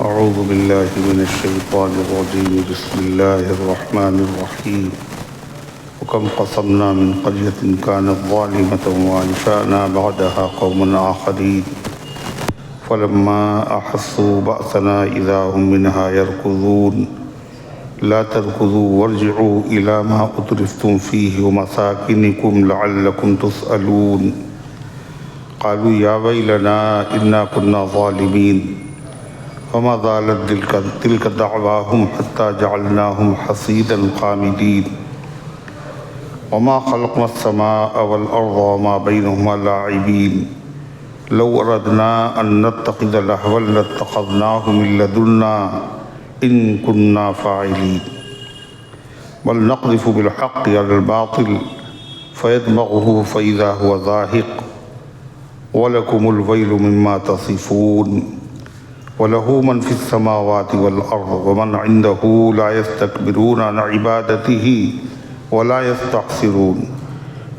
أعوذ بالله من الشيطان الرجيم بسم الله الرحمن الرحيم وكم قصمنا من قرية كانت ظالمة وأنشأنا بعدها قوما آخرين فلما أحسوا بأسنا إذا هم منها يركضون لا تركضوا وارجعوا إلى ما أترفتم فيه ومساكنكم لعلكم تسألون قالوا يا ويلنا إنا كنا ظالمين وما زالت تلك دعواهم حتى جعلناهم حصيدا خامدين وما خلقنا السماء والأرض وما بينهما لاعبين لو أردنا أن نتخذ لهوا لاتخذناه من لدنا إن كنا فاعلين بل نقذف بالحق على الباطل فيدمغه فإذا هو زاهق ولكم الويل مما تصفون وله من في السماوات والأرض ومن عنده لا يستكبرون عن عبادته ولا يستحسرون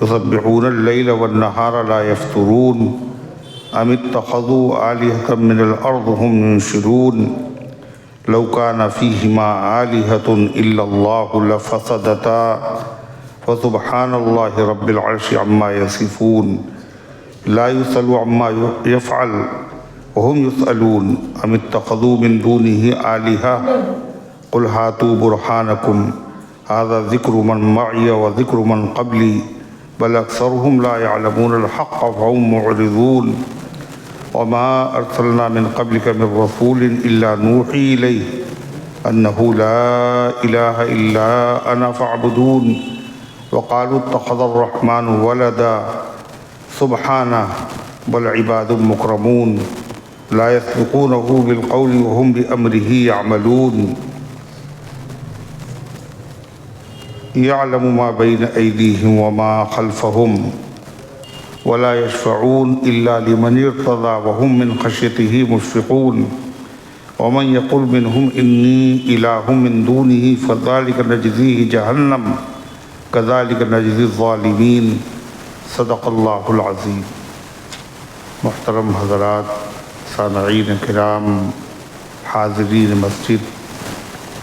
يسبحون الليل والنهار لا يفترون أم اتخذوا آلهة من الأرض هم ينشرون لو كان فيهما آلهة إلا الله لفسدتا فسبحان الله رب العرش عما يصفون لا يسأل عما يفعل وهم يسألون أم اتخذوا من دونه آلهة قل هاتوا برهانكم هذا ذكر من معي وذكر من قبلي بل أكثرهم لا يعلمون الحق فهم معرضون وما أرسلنا من قبلك من رسول إلا نوحي إليه أنه لا إله إلا أنا فاعبدون وقالوا اتخذ الرحمن ولدا سبحانه بل عباد مكرمون لا يسبقونه بالقول وهم بأمره يعملون يعلم ما بين أيديهم وما خلفهم ولا يشفعون إلا لمن ارتضى وهم من خشيته مشفقون ومن يقل منهم إني إله من دونه فذلك نجزيه جهنم كذلك نجزي الظالمين صدق اللہ العظیم۔ محترم حضرات، سامعین کرام، حاضرین مسجد،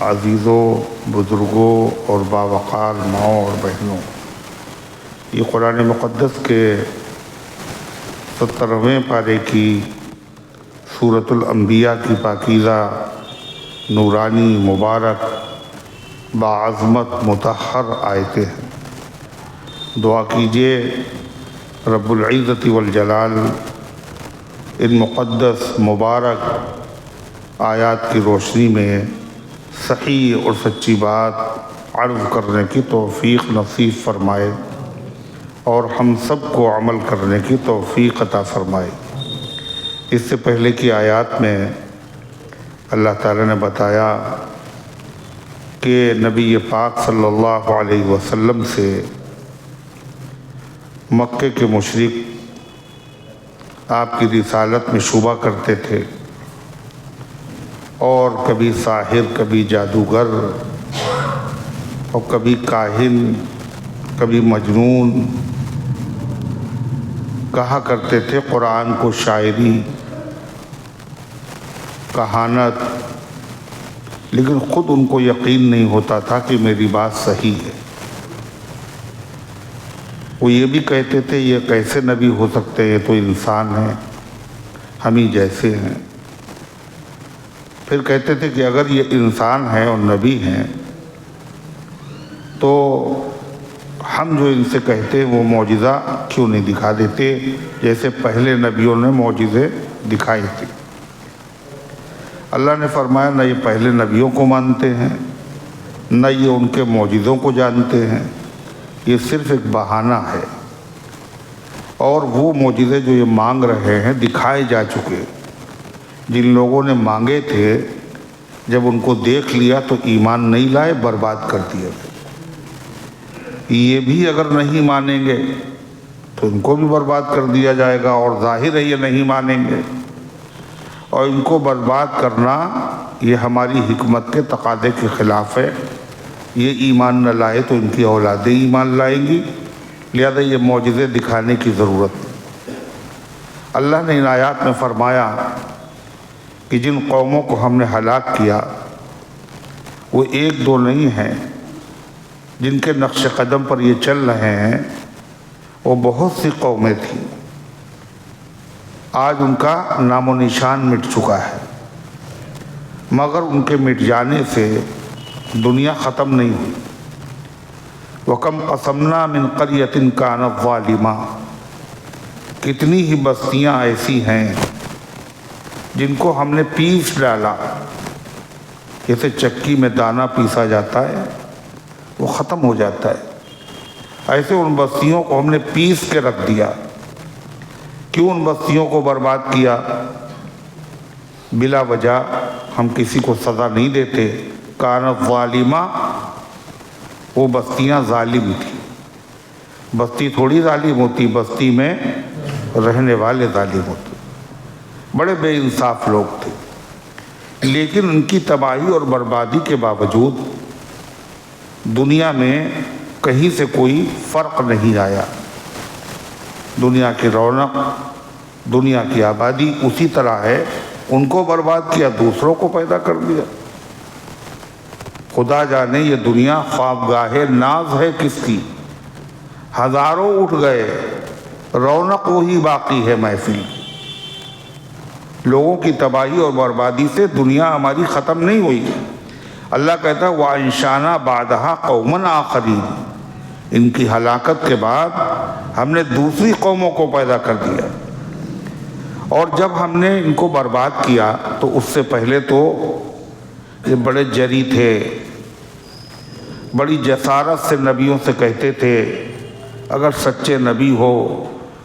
عزیزوں، بزرگوں اور باوقار ماؤں اور بہنوں، یہ قرآن مقدس کے 17ویں پارے کی سورۃ الانبیاء کی پاکیزہ، نورانی، مبارک، باعظمت، مطہر آیتیں ہیں۔ دعا کیجئے رب العزت والجلال ان مقدس مبارک آیات کی روشنی میں صحیح اور سچی بات عرض کرنے کی توفیق نصیب فرمائے اور ہم سب کو عمل کرنے کی توفیق عطا فرمائے۔ اس سے پہلے کی آیات میں اللہ تعالیٰ نے بتایا کہ نبی پاک صلی اللہ علیہ وسلم سے مکے کے مشرک آپ کی رسالت میں شبہ کرتے تھے اور کبھی ساحر، کبھی جادوگر اور کبھی کاہن، کبھی مجنون کہا کرتے تھے، قرآن کو شاعری، کہانت، لیکن خود ان کو یقین نہیں ہوتا تھا کہ میری بات صحیح ہے۔ وہ یہ بھی کہتے تھے یہ کیسے نبی ہو سکتے، یہ تو انسان ہیں، ہم ہی جیسے ہیں۔ پھر کہتے تھے کہ اگر یہ انسان ہیں اور نبی ہیں تو ہم جو ان سے کہتے ہیں وہ معجزہ کیوں نہیں دکھا دیتے جیسے پہلے نبیوں نے معجزے دکھائے تھے۔ اللہ نے فرمایا نہ یہ پہلے نبیوں کو مانتے ہیں، نہ یہ ان کے معجزوں کو جانتے ہیں، یہ صرف ایک بہانہ ہے، اور وہ معجزے جو یہ مانگ رہے ہیں دکھائے جا چکے۔ جن لوگوں نے مانگے تھے جب ان کو دیکھ لیا تو ایمان نہیں لائے، برباد کر دیا۔ یہ بھی اگر نہیں مانیں گے تو ان کو بھی برباد کر دیا جائے گا، اور ظاہر ہے یہ نہیں مانیں گے، اور ان کو برباد کرنا یہ ہماری حکمت کے تقاضے کے خلاف ہے۔ یہ ایمان نہ لائے تو ان کی اولادیں ایمان لائیں گی، لہذا یہ معجزے دکھانے کی ضرورت ہے۔ اللہ نے ان آیات میں فرمایا کہ جن قوموں کو ہم نے ہلاک کیا وہ ایک دو نہیں ہیں، جن کے نقش قدم پر یہ چل رہے ہیں وہ بہت سی قومیں تھیں، آج ان کا نام و نشان مٹ چکا ہے، مگر ان کے مٹ جانے سے دنیا ختم نہیں ہوئی۔ وَكَمْ قَسَمْنَا مِنْ قَرْيَةٍ كَانَتْ ظَالِمَةً، کتنی ہی بستیاں ایسی ہیں جن کو ہم نے پیس ڈالا، جیسے چکی میں دانہ پیسا جاتا ہے وہ ختم ہو جاتا ہے، ایسے ان بستیوں کو ہم نے پیس کے رکھ دیا۔ کیوں ان بستیوں کو برباد کیا؟ بلا وجہ ہم کسی کو سزا نہیں دیتے۔ کانت ظالمہ، وہ بستیاں ظالم تھیں۔ بستی تھوڑی ظالم ہوتی، بستی میں رہنے والے ظالم ہوتے، بڑے بے انصاف لوگ تھے، لیکن ان کی تباہی اور بربادی کے باوجود دنیا میں کہیں سے کوئی فرق نہیں آیا۔ دنیا کی رونق، دنیا کی آبادی اسی طرح ہے، ان کو برباد کیا، دوسروں کو پیدا کر دیا۔ خدا جانے یہ دنیا خوابگاہ ناز ہے کس کی، ہزاروں اٹھ گئے، رونق وہی باقی ہے محفل کی۔ لوگوں کی تباہی اور بربادی سے دنیا ہماری ختم نہیں ہوئی۔ اللہ کہتا ہے وَأَنشَأْنَا بَعْدَهَا قَوْمًا آخَرِينَ، ان کی ہلاکت کے بعد ہم نے دوسری قوموں کو پیدا کر دیا۔ اور جب ہم نے ان کو برباد کیا تو اس سے پہلے تو یہ بڑے جری تھے، بڑی جسارت سے نبیوں سے کہتے تھے اگر سچے نبی ہو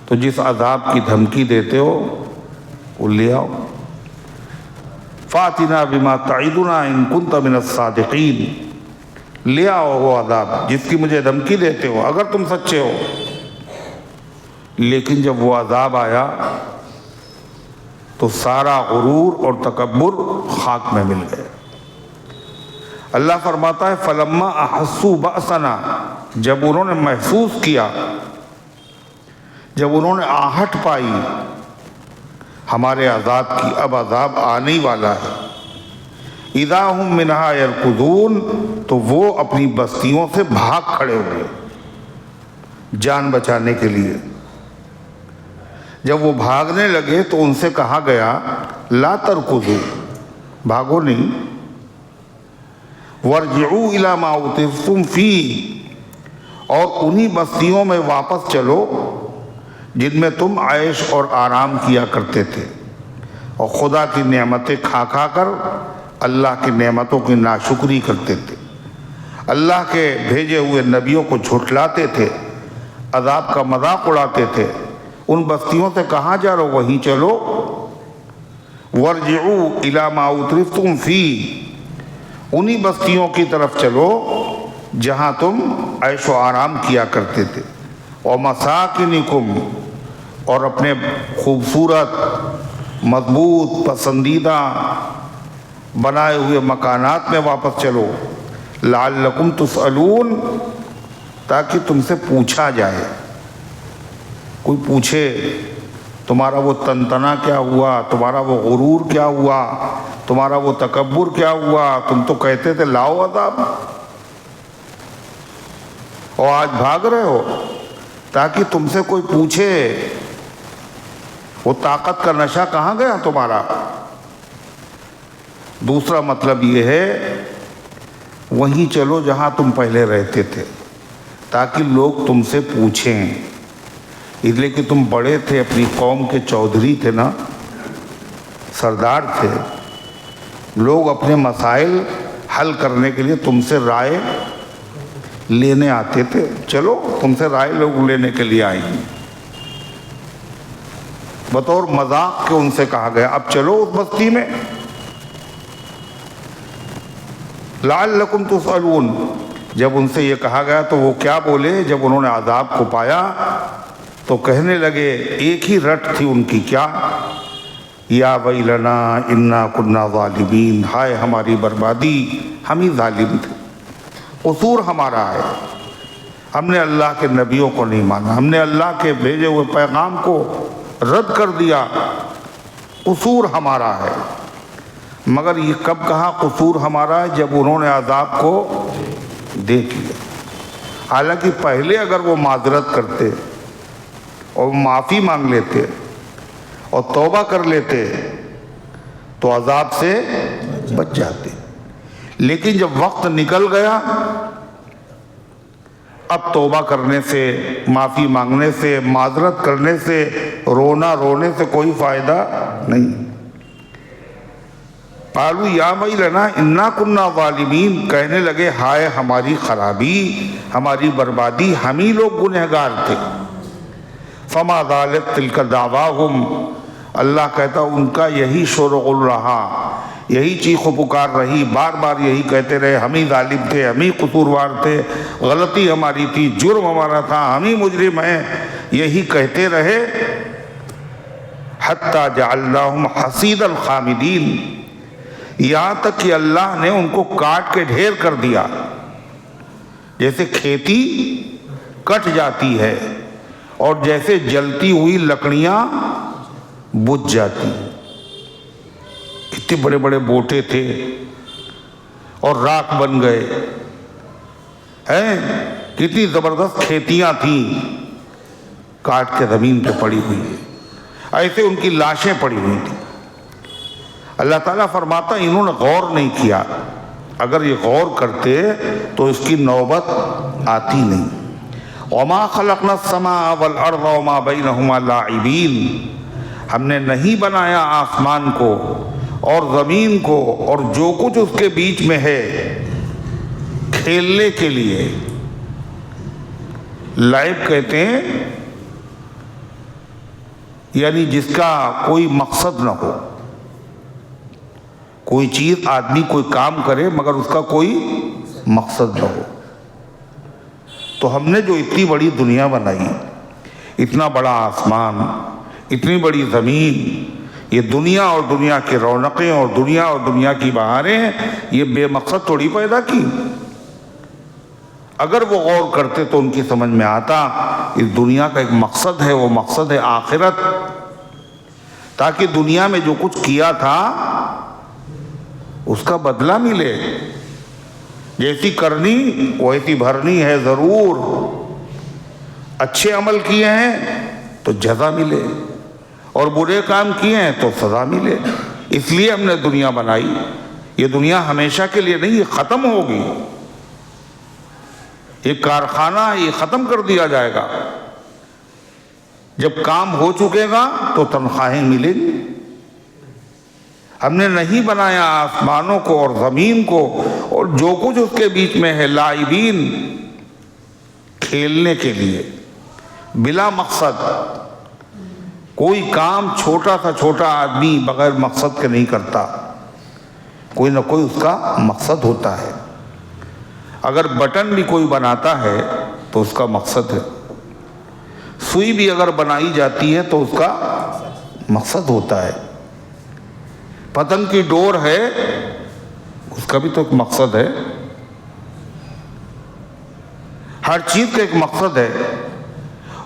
تو جس عذاب کی دھمکی دیتے ہو وہ لے آؤ، فَأْتِنَا بِمَا تَعِدُنَا إِن كُنتَ مِنَ الصَّادِقِينَ، لے آؤ وہ عذاب جس کی مجھے دھمکی دیتے ہو اگر تم سچے ہو۔ لیکن جب وہ عذاب آیا تو سارا غرور اور تکبر خاک میں مل گئے۔ اللہ فرماتا ہے فَلَمَّا أَحَسُّوا بَأْسَنَا، جب انہوں نے محسوس کیا، جب انہوں نے آہٹ پائی ہمارے عذاب کی، اب عذاب آنے ہی والا ہے، اِذَا هُم مِّنْهَا يَرْكُضُونَ، تو وہ اپنی بستیوں سے بھاگ کھڑے ہوئے جان بچانے کے لیے۔ جب وہ بھاگنے لگے تو ان سے کہا گیا لا ترکضوا، بھاگو نہیں، وارجعوا الی ما اترفتم فیہ، اور انہی بستیوں میں واپس چلو جن میں تم عیش اور آرام کیا کرتے تھے، اور خدا کی نعمتیں کھا کھا کر اللہ کی نعمتوں کی ناشکری کرتے تھے، اللہ کے بھیجے ہوئے نبیوں کو جھٹلاتے تھے، عذاب کا مذاق اڑاتے تھے۔ ان بستیوں سے کہاں جا رہو؟ وہیں چلو، وارجعوا الی ما اترفتم فیہ، انہی بستیوں کی طرف چلو جہاں تم عیش و آرام کیا کرتے تھے، ومساکنکم، اور اپنے خوبصورت مضبوط پسندیدہ بنائے ہوئے مکانات میں واپس چلو، لعلکم تسألون، تاکہ تم سے پوچھا جائے، کوئی پوچھے تمہارا وہ تنتنا کیا ہوا، تمہارا وہ غرور کیا ہوا، تمہارا وہ تکبر کیا ہوا، تم تو کہتے تھے لاؤ عذاب، اور آج بھاگ رہے ہو، تاکہ تم سے کوئی پوچھے وہ طاقت کا نشہ کہاں گیا تمہارا۔ دوسرا مطلب یہ ہے وہیں چلو جہاں تم پہلے رہتے تھے، تاکہ لوگ تم سے پوچھیں، اس لیے کہ تم بڑے تھے، اپنی قوم کے چودھری تھے نا، سردار تھے، لوگ اپنے مسائل حل کرنے کے لیے تم سے رائے لینے آتے تھے، چلو تم سے رائے لوگ لینے کے لیے آئیں گے، بطور مذاق کے ان سے کہا گیا اب چلو اس بستی میں، لعلکم تسألون۔ جب ان سے یہ کہا گیا تو وہ کیا بولے؟ جب انہوں نے عذاب کو پایا تو کہنے لگے، ایک ہی رٹ تھی ان کی، کیا؟ یا ویلنا انا کنا ظالمین، ہائے ہماری بربادی، ہم ہی ظالم تھے، قصور ہمارا ہے، ہم نے اللہ کے نبیوں کو نہیں مانا، ہم نے اللہ کے بھیجے ہوئے پیغام کو رد کر دیا، قصور ہمارا ہے۔ مگر یہ کب کہا قصور ہمارا ہے؟ جب انہوں نے عذاب کو دیکھ لیا۔ حالانکہ پہلے اگر وہ معذرت کرتے اور معافی مانگ لیتے اور توبہ کر لیتے تو عذاب سے بچ جاتے، لیکن جب وقت نکل گیا اب توبہ کرنے سے، معافی مانگنے سے، معذرت کرنے سے، رونے سے کوئی فائدہ نہیں۔ قالوا یا ویلنا انا کنا ظالمین، کہنے لگے ہائے ہماری خرابی، ہماری بربادی، ہم ہی لوگ گنہگار تھے۔ فما زالت تلک دعواہم، اللہ کہتا ان کا یہی شور و غل رہا، یہی چیخ و پکار رہی، بار بار یہی کہتے رہے ہم ہی ظالم تھے، ہم ہی قصوروار تھے، غلطی ہماری تھی، جرم ہمارا تھا، ہم ہی مجرم ہیں، یہی کہتے رہے حتی جعلناہم حصیدا خامدین، یہاں تک کہ اللہ نے ان کو کاٹ کے ڈھیر کر دیا، جیسے کھیتی کٹ جاتی ہے اور جیسے جلتی ہوئی لکڑیاں بجھ جاتی ہیں۔ کتنے بڑے بڑے بوٹے تھے اور راکھ بن گئے ہیں، کتنی زبردست کھیتیاں تھیں کاٹ کے زمین پہ پڑی ہوئی ہے، ایسے ان کی لاشیں پڑی ہوئی تھیں۔ اللہ تعالیٰ فرماتا انہوں نے غور نہیں کیا، اگر یہ غور کرتے تو اس کی نوبت آتی نہیں۔ وما خلقنا السماء والارض وما بینہما لاعبین، ہم نے نہیں بنایا آسمان کو اور زمین کو اور جو کچھ اس کے بیچ میں ہے کھیلنے کے لیے۔ لعب کہتے ہیں یعنی جس کا کوئی مقصد نہ ہو، کوئی چیز آدمی کوئی کام کرے مگر اس کا کوئی مقصد نہ ہو۔ تو ہم نے جو اتنی بڑی دنیا بنائی، اتنا بڑا آسمان، اتنی بڑی زمین، یہ دنیا اور دنیا کی رونقیں اور دنیا کی بہاریں، یہ بے مقصد تھوڑی پیدا کی۔ اگر وہ غور کرتے تو ان کی سمجھ میں آتا اس دنیا کا ایک مقصد ہے، وہ مقصد ہے آخرت، تاکہ دنیا میں جو کچھ کیا تھا اس کا بدلہ ملے، جیسی کرنی ویسی بھرنی ہے ضرور، اچھے عمل کیے ہیں تو جزا ملے اور برے کام کیے ہیں تو سزا ملے۔ اس لیے ہم نے دنیا بنائی، یہ دنیا ہمیشہ کے لیے نہیں، یہ ختم ہوگی، یہ کارخانہ ہے، یہ ختم کر دیا جائے گا، جب کام ہو چکے گا تو تنخواہیں ملیں گی۔ ہم نے نہیں بنایا آسمانوں کو اور زمین کو اور جو کچھ اس کے بیچ میں ہے لاعبین، کھیلنے کے لیے، بلا مقصد۔ کوئی کام چھوٹا سا چھوٹا آدمی بغیر مقصد کے نہیں کرتا، کوئی نہ کوئی اس کا مقصد ہوتا ہے۔ اگر بٹن بھی کوئی بناتا ہے تو اس کا مقصد ہے، سوئی بھی اگر بنائی جاتی ہے تو اس کا مقصد ہوتا ہے، پتنگ کی ڈور ہے اس کا بھی تو ایک مقصد ہے، ہر چیز کا ایک مقصد ہے۔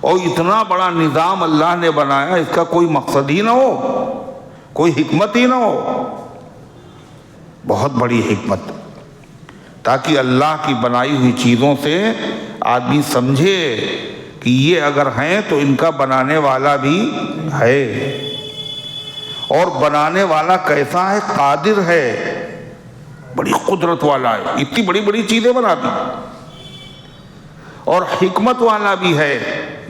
اور اتنا بڑا نظام اللہ نے بنایا، اس کا کوئی مقصد ہی نہ ہو، کوئی حکمت ہی نہ ہو، بہت بڑی حکمت، تاکہ اللہ کی بنائی ہوئی چیزوں سے آدمی سمجھے کہ یہ اگر ہیں تو ان کا بنانے والا بھی ہے، اور بنانے والا کیسا ہے؟ قادر ہے، بڑی قدرت والا ہے، اتنی بڑی بڑی چیزیں بنا دی، اور حکمت والا بھی ہے،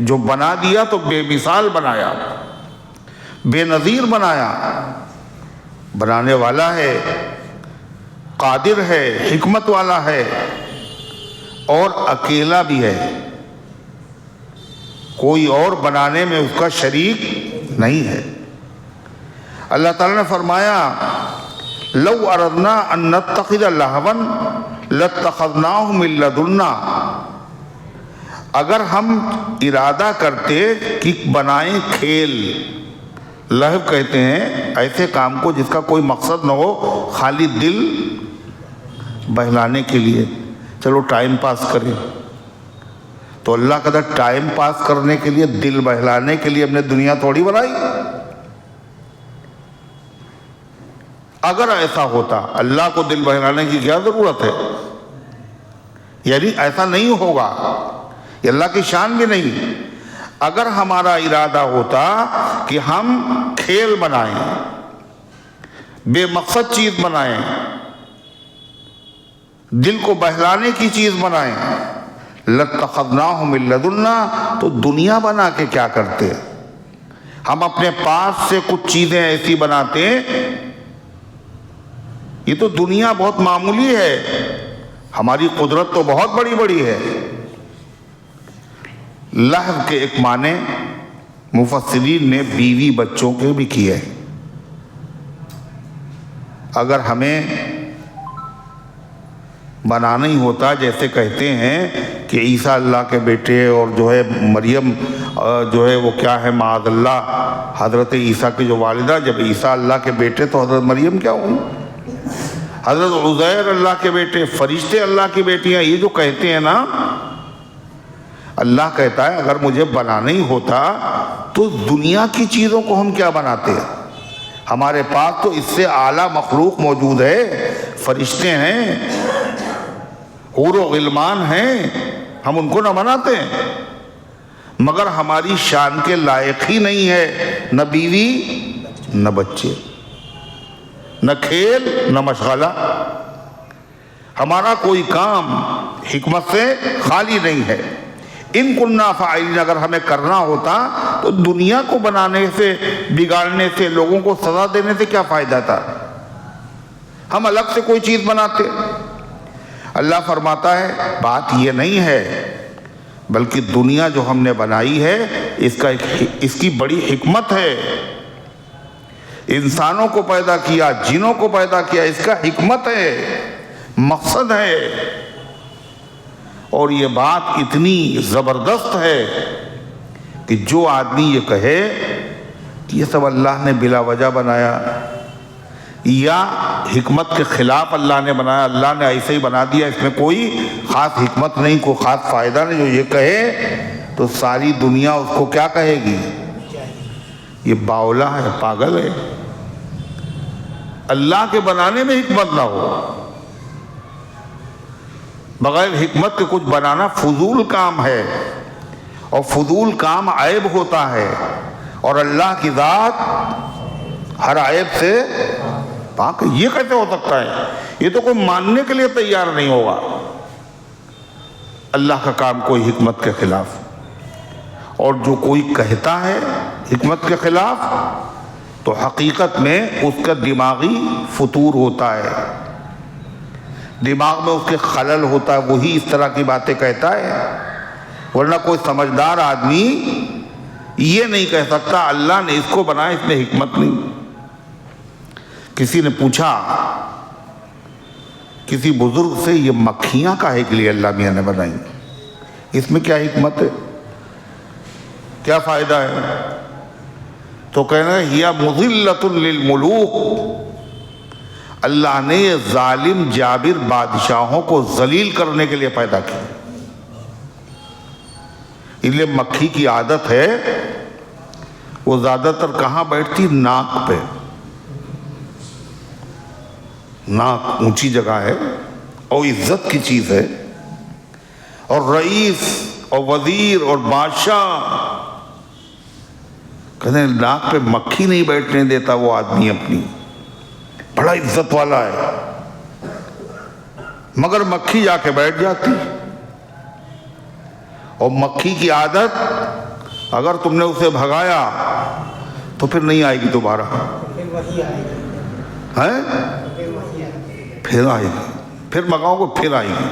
جو بنا دیا تو بے مثال بنایا، بے نظیر بنایا، بنانے والا ہے، قادر ہے، حکمت والا ہے، اور اکیلا بھی ہے، کوئی اور بنانے میں اس کا شریک نہیں ہے۔ اللہ تعالیٰ نے فرمایا لو اردنا ان نتخذ لہوا لاتخذناہ من لدنا، اگر ہم ارادہ کرتے کہ بنائیں کھیل، لہو کہتے ہیں ایسے کام کو جس کا کوئی مقصد نہ ہو، خالی دل بہلانے کے لیے، چلو ٹائم پاس کریں، تو اللہ کہتا ٹائم پاس کرنے کے لیے، دل بہلانے کے لیے ہم نے دنیا تھوڑی بنائی۔ اگر ایسا ہوتا، اللہ کو دل بہلانے کی کیا ضرورت ہے؟ یعنی ایسا نہیں ہوگا، یہ اللہ کی شان بھی نہیں۔ اگر ہمارا ارادہ ہوتا کہ ہم کھیل بنائیں، بے مقصد چیز بنائیں، دل کو بہلانے کی چیز بنائیں، لَاتَّخَذْنَاهُ مِن لَّدُنَّا، تو دنیا بنا کے کیا کرتے؟ ہم اپنے پاس سے کچھ چیزیں ایسی بناتے، یہ تو دنیا بہت معمولی ہے، ہماری قدرت تو بہت بڑی بڑی ہے۔ لہو کے ایک معنی مفسرین نے بیوی بچوں کے بھی کیے۔ اگر ہمیں بنانا ہی ہوتا، جیسے کہتے ہیں کہ عیسیٰ اللہ کے بیٹے، اور جو ہے مریم جو ہے وہ کیا ہے معاذ اللہ، حضرت عیسیٰ کی جو والدہ، جب عیسیٰ اللہ کے بیٹے تو حضرت مریم کیا ہوئی؟ حضرت عزیر اللہ کے بیٹے، فرشتے اللہ کی بیٹیاں، یہ جو کہتے ہیں نا، اللہ کہتا ہے اگر مجھے بنانا ہی ہوتا تو دنیا کی چیزوں کو ہم کیا بناتے؟ ہمارے پاس تو اس سے اعلیٰ مخلوق موجود ہے، فرشتے ہیں، حور و غلمان ہیں، ہم ان کو نہ بناتے ہیں؟ مگر ہماری شان کے لائق ہی نہیں ہے، نہ بیوی نہ بچے، نہ کھیل نہ مشغلہ، ہمارا کوئی کام حکمت سے خالی نہیں ہے۔ ان کننا فاعلین، اگر ہمیں کرنا ہوتا تو دنیا کو بنانے سے، بگاڑنے سے، لوگوں کو سزا دینے سے کیا فائدہ تھا؟ ہم الگ سے کوئی چیز بناتے۔ اللہ فرماتا ہے بات یہ نہیں ہے، بلکہ دنیا جو ہم نے بنائی ہے اس کی بڑی حکمت ہے۔ انسانوں کو پیدا کیا، جنوں کو پیدا کیا، اس کا حکمت ہے، مقصد ہے۔ اور یہ بات اتنی زبردست ہے کہ جو آدمی یہ کہے کہ یہ سب اللہ نے بلا وجہ بنایا، یا حکمت کے خلاف اللہ نے بنایا، اللہ نے ایسے ہی بنا دیا، اس میں کوئی خاص حکمت نہیں، کوئی خاص فائدہ نہیں، جو یہ کہے تو ساری دنیا اس کو کیا کہے گی؟ یہ باولا ہے، پاگل ہے۔ اللہ کے بنانے میں حکمت نہ ہو، بغیر حکمت کے کچھ بنانا فضول کام ہے، اور فضول کام عیب ہوتا ہے، اور اللہ کی ذات ہر عیب سے پاک۔ یہ کیسے ہو سکتا ہے؟ یہ تو کوئی ماننے کے لیے تیار نہیں ہوگا اللہ کا کام کوئی حکمت کے خلاف۔ اور جو کوئی کہتا ہے حکمت کے خلاف تو حقیقت میں اس کا دماغی فطور ہوتا ہے، دماغ میں اس کے خلل ہوتا ہے، وہی اس طرح کی باتیں کہتا ہے۔ ورنہ کوئی سمجھدار آدمی یہ نہیں کہہ سکتا اللہ نے اس کو بنایا، اس میں حکمت نہیں۔ کسی نے پوچھا کسی بزرگ سے، یہ مکھیاں کاہے کے لیے اللہ میاں نے بنائی؟ اس میں کیا حکمت ہے؟ کیا فائدہ ہے؟ تو کہنا ہے ہِیَ مُضِلَّةٌ لِلْمُلُوكِ، اللہ نے یہ ظالم جابر بادشاہوں کو ذلیل کرنے کے لیے پیدا کیا۔ اس لیے مکھی کی عادت ہے وہ زیادہ تر کہاں بیٹھتی؟ ناک پہ۔ ناک اونچی جگہ ہے اور عزت کی چیز ہے، اور رئیس اور وزیر اور بادشاہ کہتے ہیں ناک پہ مکھی نہیں بیٹھنے دیتا وہ آدمی، اپنی بڑا عزت والا ہے، مگر مکھی جا کے بیٹھ جاتی۔ اور مکھی کی عادت، اگر تم نے اسے بھگایا تو پھر نہیں آئے گی دوبارہ، پھر آئے گی، پھر بھگاؤ گے پھر آئے گی۔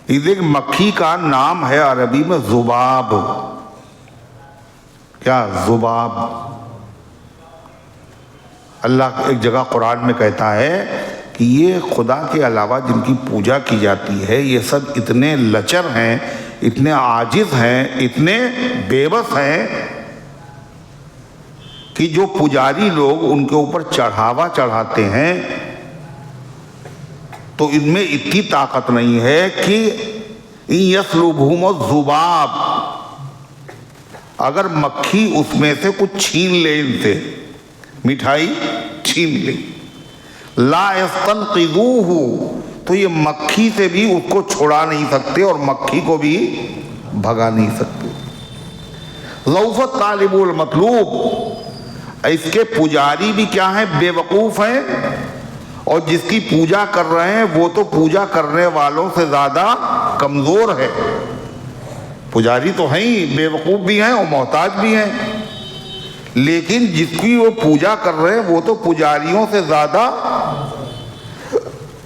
یہ مکھی کا نام ہے عربی میں ذباب۔ کیا؟ ذباب۔ اللہ ایک جگہ قرآن میں کہتا ہے کہ یہ خدا کے علاوہ جن کی پوجا کی جاتی ہے یہ سب اتنے لچر ہیں، اتنے عاجز ہیں، اتنے بے بس ہیں کہ جو پجاری لوگ ان کے اوپر چڑھاوا چڑھاتے ہیں تو ان میں اتنی طاقت نہیں ہے کہ یسلبہم الذباب، اگر مکھی اس میں سے کچھ چھین لے، ان سے مٹھائی میٹھی ملے. لا یستنقذوہ، تو یہ مکھی سے بھی اس کو چھڑا نہیں سکتے اور مکھی کو بھی بھگا نہیں سکتے. ضعف الطالب المطلوب، اس کے پجاری بھی کیا ہیں؟ بے وقوف ہیں، اور جس کی پوجا کر رہے ہیں وہ تو پوجا کرنے والوں سے زیادہ کمزور ہے. پجاری تو ہیں ہی، بے وقوف بھی ہیں اور محتاج بھی ہیں، لیکن جس کی وہ پوجا کر رہے ہیں وہ تو پجاریوں سے زیادہ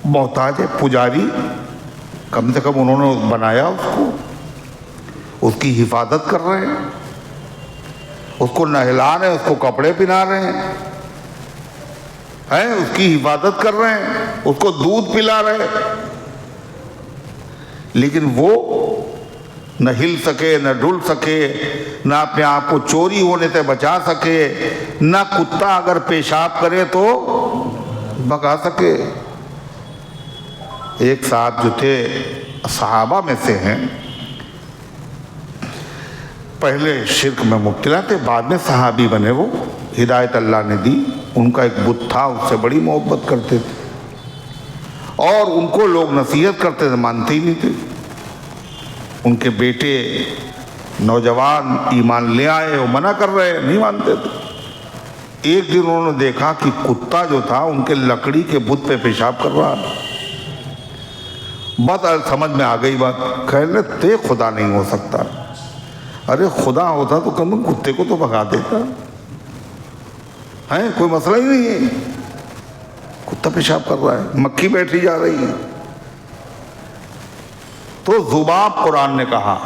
محتاج ہے. پجاری کم سے کم انہوں نے بنایا اس کو، اس کی حفاظت کر رہے ہیں، اس کو نہلا رہے ہیں، اس کو کپڑے پہنا رہے ہیں، اس کی حفاظت کر رہے ہیں، اس کو دودھ پلا رہے ہیں. لیکن وہ نہ ہل سکے، نہ ڈل سکے، نہ اپنے آپ کو چوری ہونے سے بچا سکے، نہ کتا اگر پیشاب کرے تو بھگا سکے. ایک صاحب جو تھے صحابہ میں سے ہیں، پہلے شرک میں مبتلا تھے، بعد میں صحابی بنے. وہ ہدایت اللہ نے دی. ان کا ایک بت تھا، اس سے بڑی محبت کرتے تھے، اور ان کو لوگ نصیحت کرتے تھے، مانتے ہی نہیں تھے. ان کے بیٹے نوجوان ایمان لے آئے، وہ منع کر رہے، نہیں مانتے تھے. ایک دن انہوں نے دیکھا کہ کتا جو تھا ان کے لکڑی کے بت پہ پیشاب کر رہا. بات سمجھ میں آ گئی بات. کہنے تے خدا نہیں ہو سکتا. ارے خدا ہوتا تو کم کتے کو تو بھگا دیتا ہے، کوئی مسئلہ ہی نہیں ہے. کتا پیشاب کر رہا ہے، مکھی بیٹھی جا رہی ہے. تو ذباب قرآن نے کہا،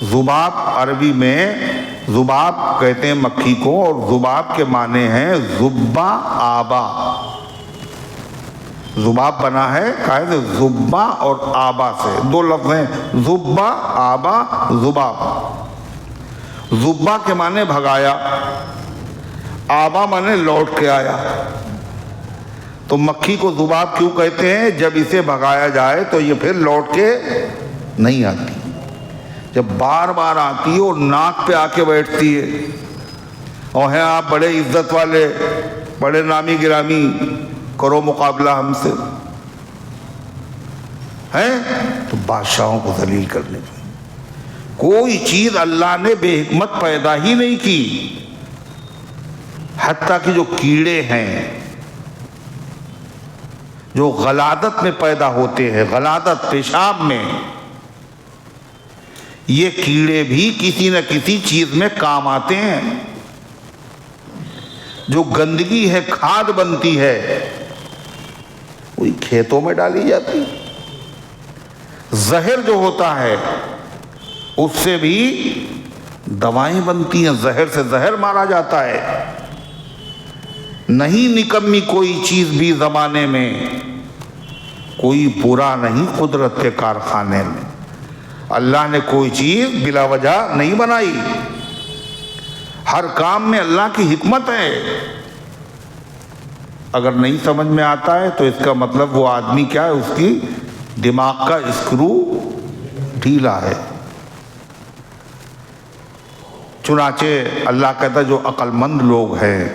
ذباب عربی میں ذباب کہتے ہیں مکھی کو، اور ذباب کے معنی ہیں زبا آبا. ذباب بنا ہے قائد زبا اور آبا سے، دو لفظ ہیں، زبا آبا ذباب. زبا کے معنی بھگایا، آبا معنی لوٹ کے آیا. تو مکھی کو ذباب کیوں کہتے ہیں؟ جب اسے بھگایا جائے تو یہ پھر لوٹ کے نہیں آتی. جب بار بار آتی ہے اور ناک پہ آ کے بیٹھتی ہے، اور ہیں آپ بڑے عزت والے، بڑے نامی گرامی، کرو مقابلہ ہم سے، ہیں تو بادشاہوں کو ذلیل کرنے کی. کوئی چیز اللہ نے بے حکمت پیدا ہی نہیں کی. حتیٰ کہ جو کیڑے ہیں جو غلادت میں پیدا ہوتے ہیں، غلادت پیشاب میں، یہ کیڑے بھی کسی نہ کسی چیز میں کام آتے ہیں. جو گندگی ہے، کھاد بنتی ہے، وہی کھیتوں میں ڈالی جاتی. زہر جو ہوتا ہے اس سے بھی دوائیں بنتی ہیں، زہر سے زہر مارا جاتا ہے. نہیں نکمی کوئی چیز بھی زمانے میں، کوئی برا نہیں قدرت کے کارخانے میں. اللہ نے کوئی چیز بلا وجہ نہیں بنائی، ہر کام میں اللہ کی حکمت ہے. اگر نہیں سمجھ میں آتا ہے تو اس کا مطلب وہ آدمی کیا ہے، اس کی دماغ کا اسکرو ڈھیلا ہے. چنانچہ اللہ کہتا ہے جو عقل مند لوگ ہیں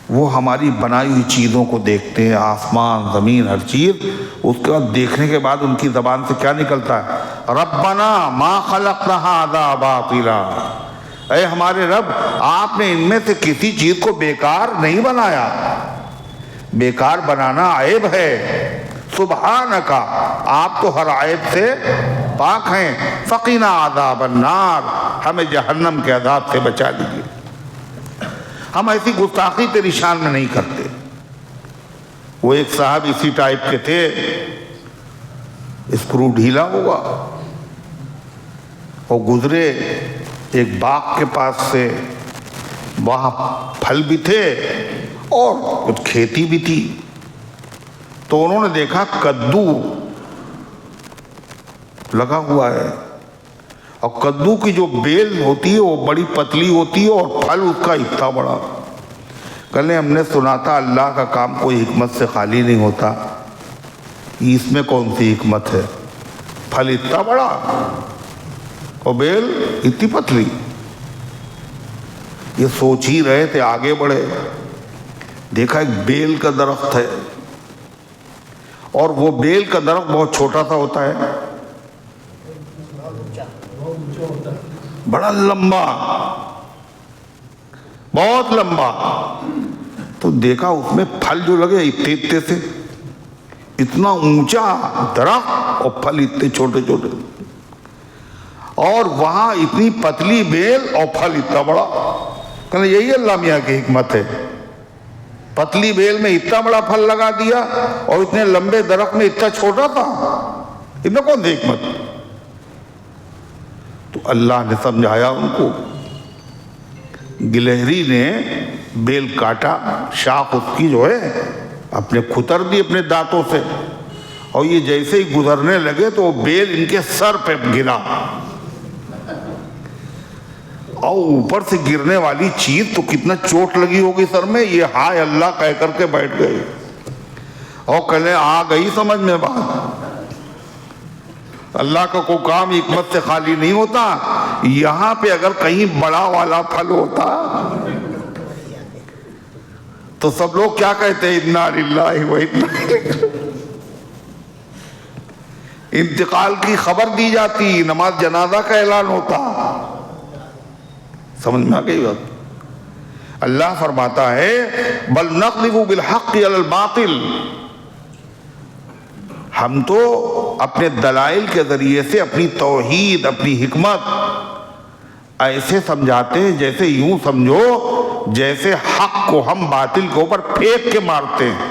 وہ ہماری بنائی ہوئی چیزوں کو دیکھتے ہیں، آسمان زمین ہر چیز. اس کے بعد دیکھنے کے بعد ان کی زبان سے کیا نکلتا ہے؟ ربنا ما خلقت ھذا باطلا. اے ہمارے رب، آپ نے ان میں سے کسی چیز کو بیکار نہیں بنایا. بیکار بنانا عیب ہے. سبحانک، آپ تو ہر عیب سے پاک ہیں. فقنا عذاب النار، ہمیں جہنم کے عذاب سے بچا لیجیے. ہم ایسی گستاخی تیری شان میں نہیں کرتے. وہ ایک صاحب اسی ٹائپ کے تھے، اسکرو ڈھیلا ہوگا، وہ گزرے ایک باغ کے پاس سے، وہاں پھل بھی تھے اور کچھ کھیتی بھی تھی. تو انہوں نے دیکھا کدو لگا ہوا ہے، اور کدو کی جو بیل ہوتی ہے وہ بڑی پتلی ہوتی ہے اور پھل اس کا اتنا بڑا. کل ہم نے سنا تھا اللہ کا کام کوئی حکمت سے خالی نہیں ہوتا. اس میں کون سی حکمت ہے؟ پھل اتنا بڑا اور بیل اتنی پتلی. یہ سوچ ہی رہے تھے، آگے بڑھے، دیکھا ایک بیل کا درخت ہے، اور وہ بیل کا درخت بہت چھوٹا سا ہوتا ہے، بڑا لمبا، بہت لمبا. تو دیکھا اس میں پھل جو لگے اتنے اتنے سے، اتنا اونچا درخت اور پھل اتنے چھوٹے چھوٹے، اور وہاں اتنی پتلی بیل اور پھل اتنا بڑا. کہنا یہی اللہ میاں کی حکمت ہے، پتلی بیل میں اتنا بڑا پھل لگا دیا اور اتنے لمبے درخت میں اتنا چھوٹا تھا. ان میں کون سی حکمت؟ تو اللہ نے سمجھایا ان کو. گلہری نے بیل کاٹا، شاخ اس کی جو ہے اپنے کھتر دی اپنے دانتوں سے، اور یہ جیسے ہی گزرنے لگے تو وہ بیل ان کے سر پہ گرا، اور اوپر سے گرنے والی چیز تو کتنا چوٹ لگی ہوگی سر میں. یہ ہائے اللہ کہہ کر کے بیٹھ گئے، اور کہنے آ گئی سمجھ میں بات. اللہ کا کوئی کام حکمت سے خالی نہیں ہوتا. یہاں پہ اگر کہیں بڑا والا پھل ہوتا تو سب لوگ کیا کہتے ہیں؟ انا للہ و انا الیہ. انتقال کی خبر دی جاتی، نماز جنازہ کا اعلان ہوتا. سمجھ میں آ گئی بات؟ اللہ فرماتا ہے بل نقذف بالحق علی الباطل، ہم تو اپنے دلائل کے ذریعے سے اپنی توحید، اپنی حکمت ایسے سمجھاتے ہیں جیسے یوں سمجھو جیسے حق کو ہم باطل کے اوپر پھینک کے مارتے ہیں.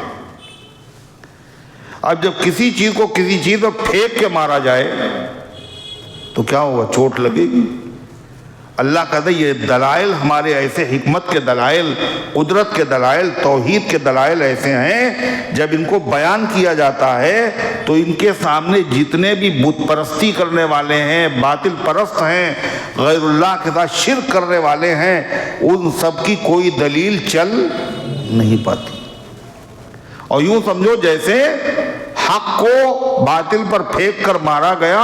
اب جب کسی چیز کو کسی چیز پر پھینک کے مارا جائے تو کیا ہوگا؟ چوٹ لگے گی. اللہ کہتا ہے یہ دلائل ہمارے ایسے، حکمت کے دلائل، قدرت کے دلائل، توحید کے دلائل ایسے ہیں، جب ان کو بیان کیا جاتا ہے تو ان کے سامنے جتنے بھی بت پرستی کرنے والے ہیں، باطل پرست ہیں، غیر اللہ کے ساتھ شرک کرنے والے ہیں، ان سب کی کوئی دلیل چل نہیں پاتی. اور یوں سمجھو جیسے حق کو باطل پر پھینک کر مارا گیا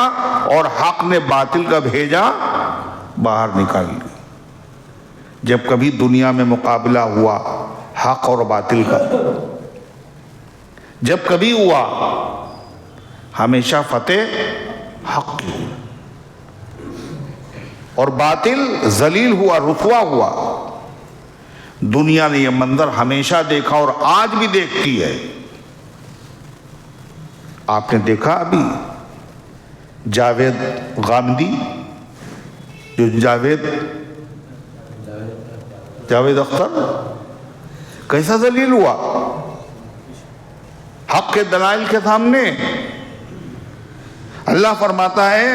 اور حق نے باطل کا بھیجا باہر نکال لی. جب کبھی دنیا میں مقابلہ ہوا حق اور باطل کا، جب کبھی ہوا، ہمیشہ فتح حق کی ہوئی اور باطل ذلیل ہوا، رسوا ہوا. دنیا نے یہ منظر ہمیشہ دیکھا اور آج بھی دیکھتی ہے. آپ نے دیکھا ابھی جاوید غامدی، جو جاوید اختر کیسا ذلیل ہوا حق کے دلائل کے سامنے. اللہ فرماتا ہے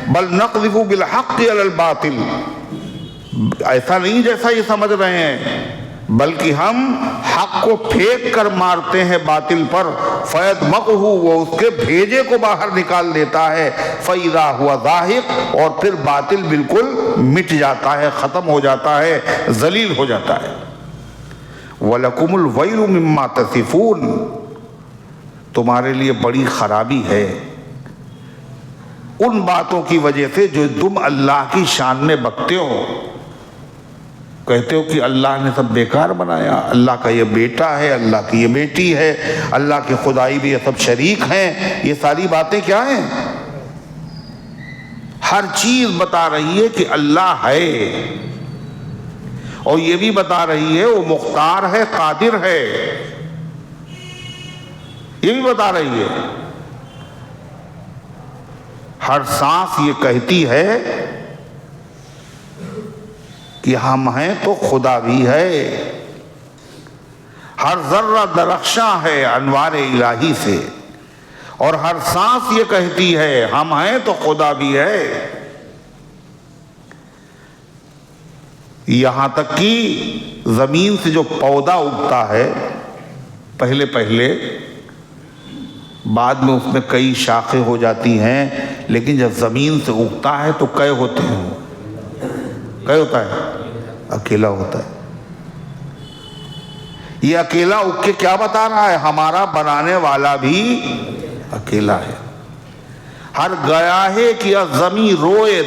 بل نقذف بالحق علی الباطل، ایسا نہیں جیسا یہ سمجھ رہے ہیں، بلکہ ہم حق کو پھینک کر مارتے ہیں باطل پر. فیدمغہ، وہ اس کے بھیجے کو باہر نکال دیتا ہے. فَإِذَا هُوَ ظَاهِقٌ، اور پھر باطل بالکل مٹ جاتا ہے، ختم ہو جاتا ہے، ذلیل ہو جاتا ہے. وَلَكُمُ الْوَيْلُ مِمَّا تَصِفُونَ، تمہارے لیے بڑی خرابی ہے ان باتوں کی وجہ سے جو تم اللہ کی شان میں بکتے ہو. کہتے ہو کہ اللہ نے سب بیکار بنایا، اللہ کا یہ بیٹا ہے، اللہ کی یہ بیٹی ہے، اللہ کی خدائی بھی یہ سب شریک ہیں. یہ ساری باتیں کیا ہیں؟ ہر چیز بتا رہی ہے کہ اللہ ہے، اور یہ بھی بتا رہی ہے وہ مختار ہے، قادر ہے. یہ بھی بتا رہی ہے. ہر سانس یہ کہتی ہے کہ ہم ہیں تو خدا بھی ہے. ہر ذرہ درخشاں ہے انوار الہی سے، اور ہر سانس یہ کہتی ہے ہم ہیں تو خدا بھی ہے. یہاں تک کہ زمین سے جو پودا اگتا ہے پہلے بعد میں اس میں کئی شاخیں ہو جاتی ہیں، لیکن جب زمین سے اگتا ہے تو کئے ہوتے ہیں؟ کئے ہوتا ہے؟ اکیلا ہوتا ہے. یہ اکیلا اگ کے کیا بتا رہا ہے؟ ہمارا بنانے والا بھی اکیلا ہے. ہر گیا ہے کہ زمین روئے،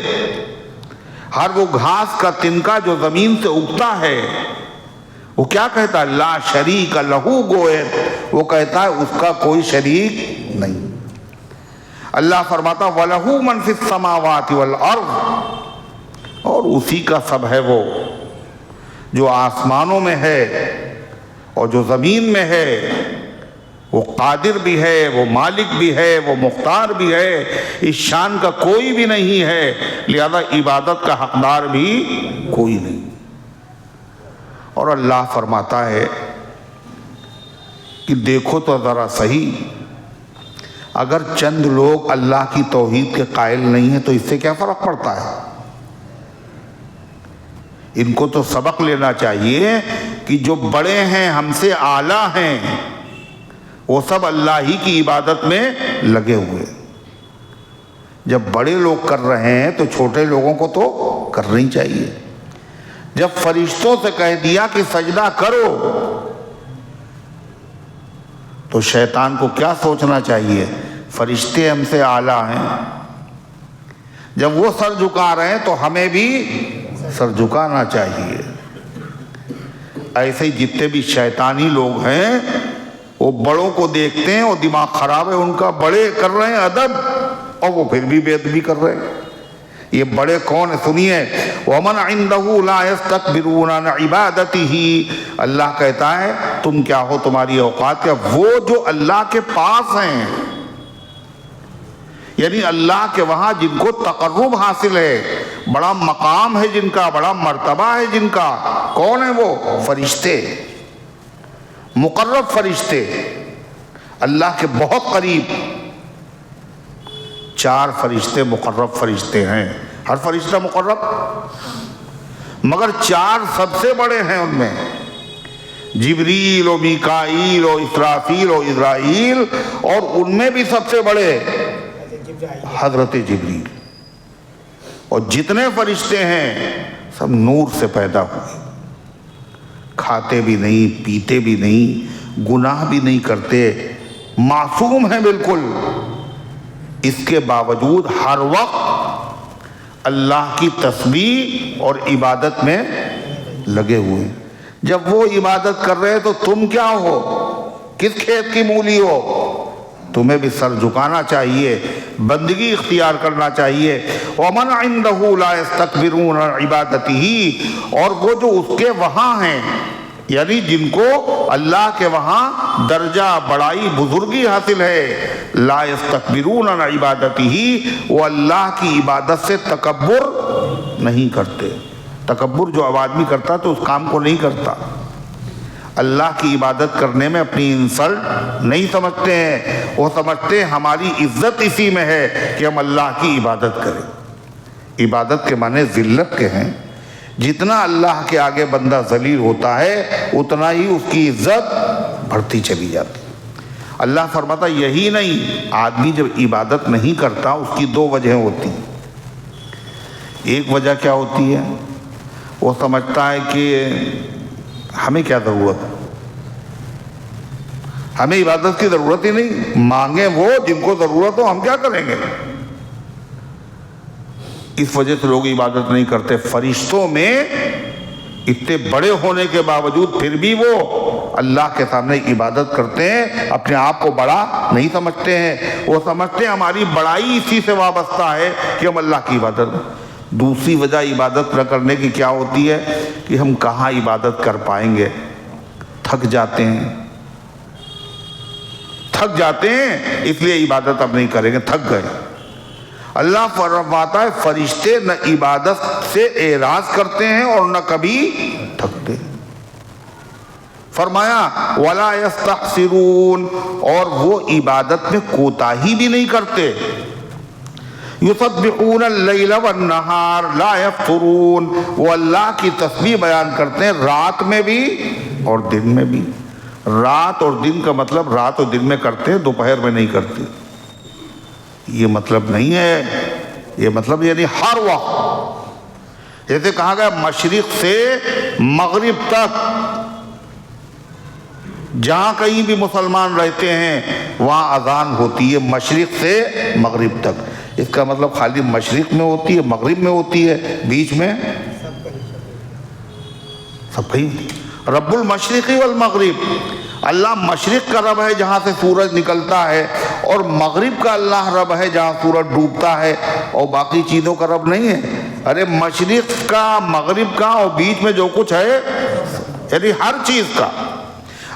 ہر وہ گھاس کا تنکا جو زمین سے اگتا ہے وہ کیا کہتا ہے؟ لا شریک لہو گوئر، وہ کہتا ہے اس کا کوئی شریک نہیں۔ اللہ فرماتا وَلَهُ مَنْ فِي السَّمَاوَاتِ وَالْأَرْضِ، اور اسی کا سب ہے وہ جو آسمانوں میں ہے اور جو زمین میں ہے، وہ قادر بھی ہے، وہ مالک بھی ہے، وہ مختار بھی ہے، اس شان کا کوئی بھی نہیں ہے، لہذا عبادت کا حقدار بھی کوئی نہیں۔ اور اللہ فرماتا ہے کہ دیکھو تو ذرا صحیح، اگر چند لوگ اللہ کی توحید کے قائل نہیں ہیں تو اس سے کیا فرق پڑتا ہے؟ ان کو تو سبق لینا چاہیے کہ جو بڑے ہیں، ہم سے اعلیٰ ہیں، وہ سب اللہ ہی کی عبادت میں لگے ہوئے۔ جب بڑے لوگ کر رہے ہیں تو چھوٹے لوگوں کو تو کرنا ہی چاہیے۔ جب فرشتوں سے کہہ دیا کہ سجدہ کرو تو شیطان کو کیا سوچنا چاہیے؟ فرشتے ہم سے اعلیٰ ہیں، جب وہ سر جھکا رہے ہیں تو ہمیں بھی سر جھکانا چاہیے۔ ایسے ہی جتنے بھی شیطانی لوگ ہیں وہ بڑوں کو دیکھتے ہیں اور دماغ خراب ہے ان کا، بڑے کر رہے ہیں ادب اور وہ پھر بھی بے ادبی کر رہے ہیں۔ یہ بڑے کون ہیں سنیے، وَمَنْ عِنْدَهُ لَا يَسْتَكْبِرُونَ عَنْ عِبَادَتِهِ، اللہ کہتا ہے تم کیا ہو، تمہاری اوقات کیا، وہ جو اللہ کے پاس ہیں، یعنی اللہ کے وہاں جن کو تقرب حاصل ہے، بڑا مقام ہے جن کا، بڑا مرتبہ ہے جن کا، کون ہیں وہ؟ فرشتے، مقرب فرشتے، اللہ کے بہت قریب 4 فرشتے مقرب فرشتے ہیں، ہر فرشتہ مقرب، مگر 4 سب سے بڑے ہیں، ان میں جبریل و میکائیل و اسرافیل و عزرائیل، اور ان میں بھی سب سے بڑے حضرت جبریل۔ اور جتنے فرشتے ہیں سب نور سے پیدا ہوئے، کھاتے بھی نہیں، پیتے بھی نہیں، گناہ بھی نہیں کرتے، معصوم ہیں بالکل، اس کے باوجود ہر وقت اللہ کی تسبیح اور عبادت میں لگے ہوئے۔ جب وہ عبادت کر رہے تو تم کیا ہو، کس کھیت کی مولی ہو؟ تمہیں بھی سر جھکانا چاہیے، بندگی اختیار کرنا چاہیے۔ وَمَنْ عِنْدَهُ لَا يَسْتَكْبِرُونَ عَنْ عِبَادَتِهِ، اور وہ جو اس کے وہاں ہیں، یعنی جن کو اللہ کے وہاں درجہ، بڑائی، بزرگی حاصل ہے، لا يستكبرون عن عبادته، وہ اللہ کی عبادت سے تکبر نہیں کرتے۔ تکبر جو آدمی کرتا تو اس کام کو نہیں کرتا۔ اللہ کی عبادت کرنے میں اپنی انسلٹ نہیں سمجھتے ہیں، وہ سمجھتے ہیں ہماری عزت اسی میں ہے کہ ہم اللہ کی عبادت کریں۔ عبادت کے معنی ذلت کے ہیں، جتنا اللہ کے آگے بندہ ذلیل ہوتا ہے اتنا ہی اس کی عزت بڑھتی چلی جاتی۔ اللہ فرماتا یہی نہیں، آدمی جب عبادت نہیں کرتا اس کی 2 وجہیں ہوتی ہیں۔ ایک وجہ کیا ہوتی ہے، وہ سمجھتا ہے کہ ہمیں کیا ضرورت، ہمیں عبادت کی ضرورت ہی نہیں، مانگیں وہ جن کو ضرورت ہو، ہم کیا کریں گے۔ اس وجہ سے لوگ عبادت نہیں کرتے۔ فرشتوں میں اتنے بڑے ہونے کے باوجود پھر بھی وہ اللہ کے سامنے عبادت کرتے ہیں، اپنے آپ کو بڑا نہیں سمجھتے ہیں، وہ سمجھتے ہیں ہماری بڑائی اسی سے وابستہ ہے کہ ہم اللہ کی عبادت۔ دوسری وجہ عبادت نہ کرنے کی کیا ہوتی ہے کہ ہم کہاں عبادت کر پائیں گے، تھک جاتے ہیں، اس لیے عبادت اب نہیں کریں گے، تھک گئے۔ اللہ فرماتا ہے فرشتے نہ عبادت سے اعراض کرتے ہیں اور نہ کبھی تھکتے۔ فرمایا وَلَا يَسْتَحْسِرُونَ، اور وہ عبادت میں کوتاہی بھی نہیں کرتے۔ يُسَبِّحُونَ اللَّيْلَ وَالنَّهَارَ لَا يَفْطُرُونَ، وہ اللہ کی تسبیح بیان کرتے ہیں رات میں بھی اور دن میں بھی۔ رات اور دن کا مطلب رات اور دن میں کرتے ہیں، دوپہر میں نہیں کرتے، یہ مطلب نہیں ہے۔ یہ مطلب یعنی ہر وقت، جیسے کہا گیا مشرق سے مغرب تک، جہاں کہیں بھی مسلمان رہتے ہیں وہاں اذان ہوتی ہے، مشرق سے مغرب تک۔ اس کا مطلب خالی مشرق میں ہوتی ہے، مغرب میں ہوتی ہے، بیچ میں سب کہیں. رب المشرقی والمغرب، اللہ مشرق کا رب ہے جہاں سے سورج نکلتا ہے، اور مغرب کا اللہ رب ہے جہاں سورج ڈوبتا ہے، اور باقی چیزوں کا رب نہیں ہے. ارے مشرق کا، مغرب کا، اور بیچ میں جو کچھ ہے، یعنی ہر چیز کا.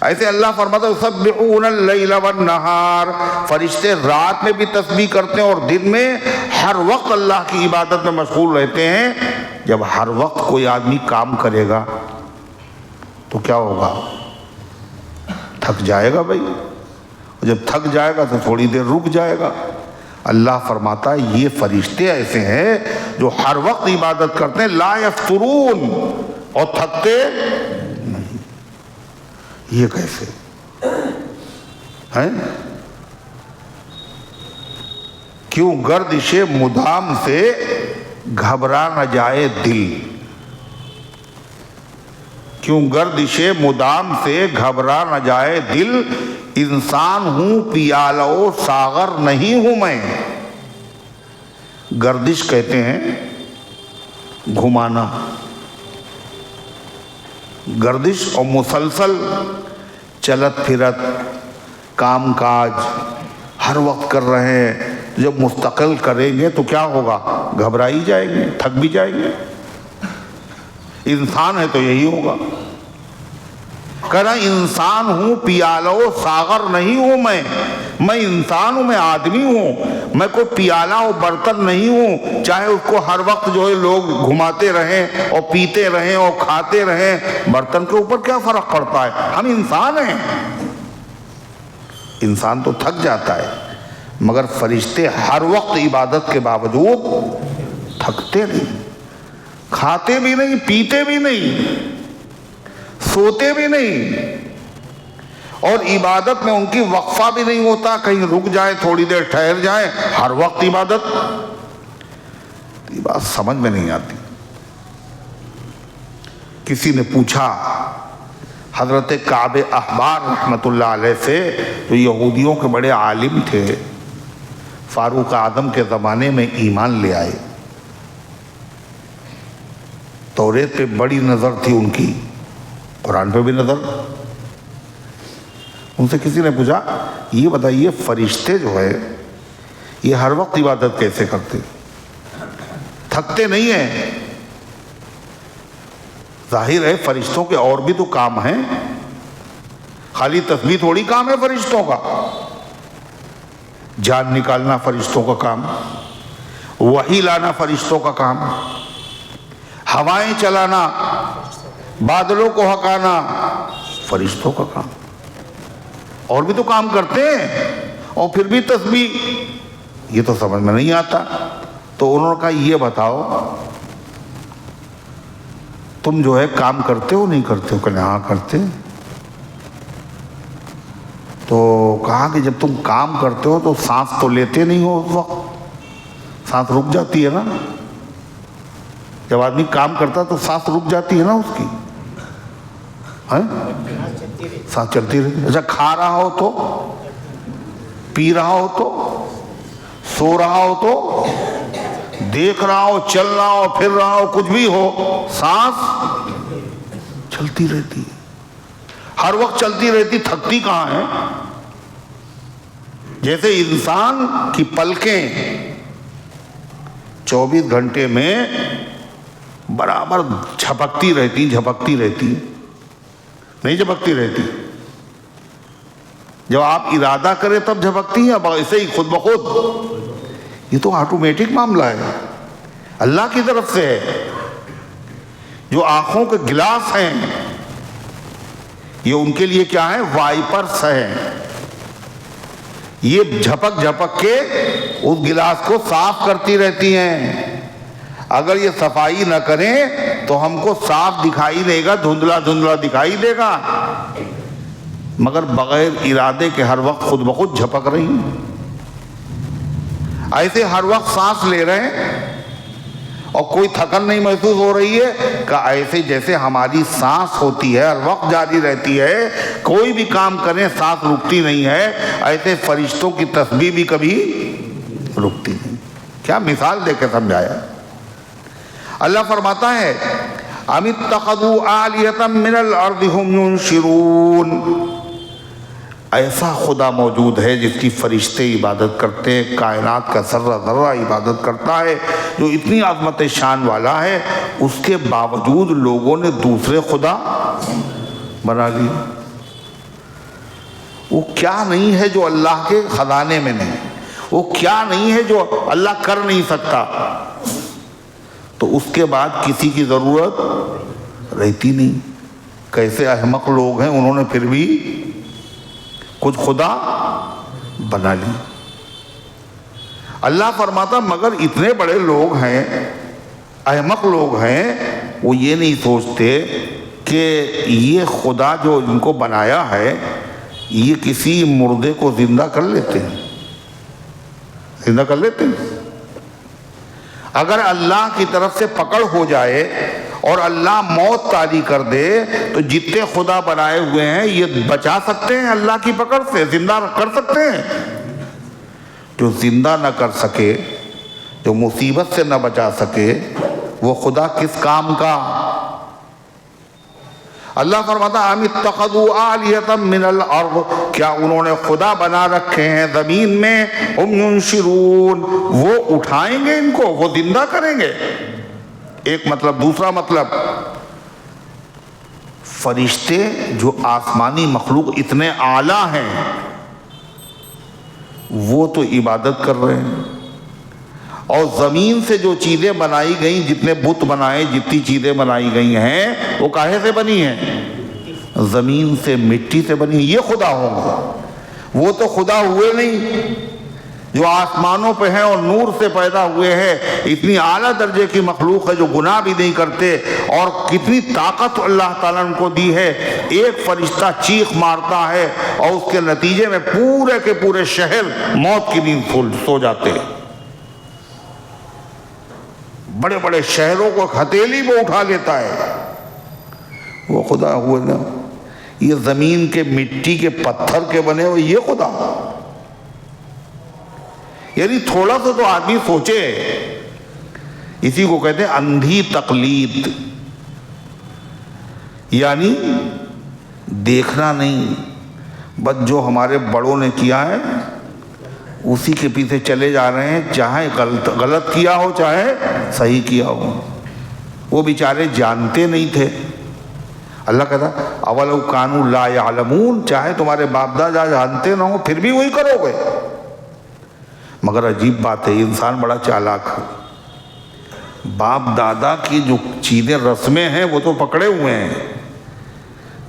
ایسے اللہ فرماتا ہے یسبحون اللیل والنہار، فرشتے رات میں بھی تسبیح کرتے ہیں اور دن میں ہر وقت اللہ کی عبادت میں مشغول رہتے ہیں. جب ہر وقت کوئی آدمی کام کرے گا تو کیا ہوگا؟ تھک جائے گا بھائی، اور جب تھک جائے گا تو تھوڑی دیر رک جائے گا. اللہ فرماتا ہے یہ فرشتے ایسے ہیں جو ہر وقت عبادت کرتے ہیں، لا یفترون، اور تھکتے نہیں. یہ کیسے ہیں؟ کیوں گردش مدام سے گھبرا نہ جائے دل، کیوں گردش مدام سے گھبرا نہ جائے دل، انسان ہوں پیالہ و ساغر نہیں ہوں میں. گردش کہتے ہیں گھمانا، گردش اور مسلسل چلت پھرت، کام کاج ہر وقت کر رہے ہیں. جب مستقل کریں گے تو کیا ہوگا؟ گھبرا ہی جائیں گے، تھک بھی جائیں گے. انسان ہے تو یہی ہوگا. کہنا انسان ہوں پیالہ و ساغر نہیں ہوں میں انسان ہوں، میں آدمی ہوں، میں کوئی پیالہ و برتن نہیں ہوں. چاہے اس کو ہر وقت جو ہے لوگ گھماتے رہیں اور پیتے رہیں اور کھاتے رہیں، برتن کے اوپر کیا فرق پڑتا ہے؟ ہم انسان ہیں. انسان تو تھک جاتا ہے، مگر فرشتے ہر وقت عبادت کے باوجود تھکتے نہیں، کھاتے بھی نہیں، پیتے بھی نہیں، سوتے بھی نہیں، اور عبادت میں ان کی وقفہ بھی نہیں ہوتا، کہیں رک جائے، تھوڑی دیر ٹھہر جائیں، ہر وقت عبادت. یہ بات سمجھ میں نہیں آتی. کسی نے پوچھا حضرت کعب احبار رحمت اللہ علیہ سے، جو یہودیوں کے بڑے عالم تھے، فاروق اعظم کے زمانے میں ایمان لے آئے، توریت پہ بڑی نظر تھی ان کی، قرآن پہ بھی نظر. ان سے کسی نے پوچھا یہ بتائیے فرشتے جو ہے یہ ہر وقت عبادت کیسے کرتے، تھکتے نہیں ہیں؟ ظاہر ہے فرشتوں کے اور بھی تو کام ہیں، خالی تسبیح تھوڑی کام ہے فرشتوں کا. جان نکالنا فرشتوں کا کام، وحی لانا فرشتوں کا کام، ہوائیں چلانا، بادلوں کو ہکانا فرشتوں کا کام. اور بھی تو کام کرتے ہیں، اور پھر بھی تسبیح. یہ تو سمجھ میں نہیں آتا. تو انہوں نے کہا یہ بتاؤ تم جو ہے کام کرتے ہو نہیں کرتے ہو؟ کہ ہاں کرتے. تو کہا کہ جب تم کام کرتے ہو تو سانس تو لیتے نہیں ہو، اس وقت سانس رک جاتی ہے نا. جب آدمی کام کرتا تو سانس رک جاتی ہے نا اس کی، سانس چلتی رہتی. اچھا کھا رہا ہو تو، پی رہا ہو تو، سو رہا ہو تو، دیکھ رہا ہو، چل رہا ہو، پھر رہا ہو، کچھ بھی ہو، سانس چلتی رہتی ہے، ہر وقت چلتی رہتی. تھکتی کہاں ہے؟ جیسے انسان کی پلکیں 24 گھنٹے میں برابر جھپکتی رہتی نہیں جھپکتی رہتی. جب آپ ارادہ کریں تب جھپکتی ہیں، اب ایسے ہی خود بخود. یہ تو آٹومیٹک معاملہ ہے، اللہ کی طرف سے ہے. جو آنکھوں کے گلاس ہیں یہ ان کے لیے کیا ہے؟ وائپرس ہیں. یہ جھپک جھپک کے اس گلاس کو صاف کرتی رہتی ہیں. اگر یہ صفائی نہ کریں تو ہم کو صاف دکھائی دے گا، دھندلا دھندلا دکھائی دے گا، مگر بغیر ارادے کے ہر وقت خود بخود جھپک رہی ہیں. ایسے ہر وقت سانس لے رہے ہیں اور کوئی تھکن نہیں محسوس ہو رہی ہے، کہ ایسے جیسے ہماری سانس ہوتی ہے ہر وقت جاری رہتی ہے، کوئی بھی کام کریں سانس رکتی نہیں ہے، ایسے فرشتوں کی تسبیح بھی کبھی رکتی نہیں. کیا مثال دے کے سمجھایا۔ اللہ فرماتا ہے ام اتخذوا آلہۃ من الارض ہم ینشرون، ایسا خدا موجود ہے جس کی فرشتے عبادت کرتے ہیں، کائنات کا ذرہ ذرہ عبادت کرتا ہے، جو اتنی عظمت شان والا ہے، اس کے باوجود لوگوں نے دوسرے خدا بنا لی۔ وہ کیا نہیں ہے جو اللہ کے خزانے میں نہیں، وہ کیا نہیں ہے جو اللہ کر نہیں سکتا، تو اس کے بعد کسی کی ضرورت رہتی نہیں۔ کیسے احمق لوگ ہیں، انہوں نے پھر بھی کچھ خدا بنا لی۔ اللہ فرماتا مگر اتنے بڑے لوگ ہیں، احمق لوگ ہیں، وہ یہ نہیں سوچتے کہ یہ خدا جو ان کو بنایا ہے یہ کسی مردے کو زندہ کر لیتے ہیں، زندہ کر لیتے ہیں۔ اگر اللہ کی طرف سے پکڑ ہو جائے اور اللہ موت طاری کر دے تو جتنے خدا بنائے ہوئے ہیں یہ بچا سکتے ہیں اللہ کی پکڑ سے، زندہ کر سکتے ہیں؟ جو زندہ نہ کر سکے، جو مصیبت سے نہ بچا سکے، وہ خدا کس کام کا؟ اللہ فرماتا ام اتخذوا آلہۃ من الارض، کیا انہوں نے خدا بنا رکھے ہیں زمین میں، ہم ینشرون، وہ اٹھائیں گے ان کو، وہ زندہ کریں گے۔ ایک مطلب۔ دوسرا مطلب، فرشتے جو آسمانی مخلوق اتنے اعلیٰ ہیں وہ تو عبادت کر رہے ہیں، اور زمین سے جو چیزیں بنائی گئیں، جتنے بت بنائے، جتنی چیزیں بنائی گئی ہیں، وہ کاہے سے بنی ہیں؟ زمین سے، مٹی سے بنی ہیں۔ یہ خدا ہوں گے؟ وہ تو خدا ہوئے نہیں، جو آسمانوں پہ ہیں اور نور سے پیدا ہوئے ہیں۔ اتنی اعلیٰ درجے کی مخلوق ہے جو گناہ بھی نہیں کرتے، اور کتنی طاقت اللہ تعالیٰ نے کو دی ہے۔ ایک فرشتہ چیخ مارتا ہے اور اس کے نتیجے میں پورے کے پورے شہر موت کی نیند سو جاتے ہیں۔ بڑے بڑے شہروں کو ہتھیلی میں اٹھا لیتا ہے، وہ خدا ہوئے نا۔ یہ زمین کے مٹی کے پتھر کے بنے ہوئے یہ خدا؟ یعنی تھوڑا سا تو آدمی سوچے۔ اسی کو کہتے ہیں اندھی تقلید، یعنی دیکھنا نہیں، بس جو ہمارے بڑوں نے کیا ہے اسی کے پیچھے چلے جا رہے ہیں، چاہے غلط کیا ہو چاہے صحیح کیا ہو۔ وہ بیچارے جانتے نہیں تھے۔ اللہ کہتا اولو کانوا لا یعلمون، چاہے تمہارے باپ دادا جانتے نہ ہو پھر بھی وہی کرو گے۔ مگر عجیب بات ہے، انسان بڑا چالاک ہے۔ باپ دادا کی جو چیزیں رسمیں ہیں وہ تو پکڑے ہوئے ہیں،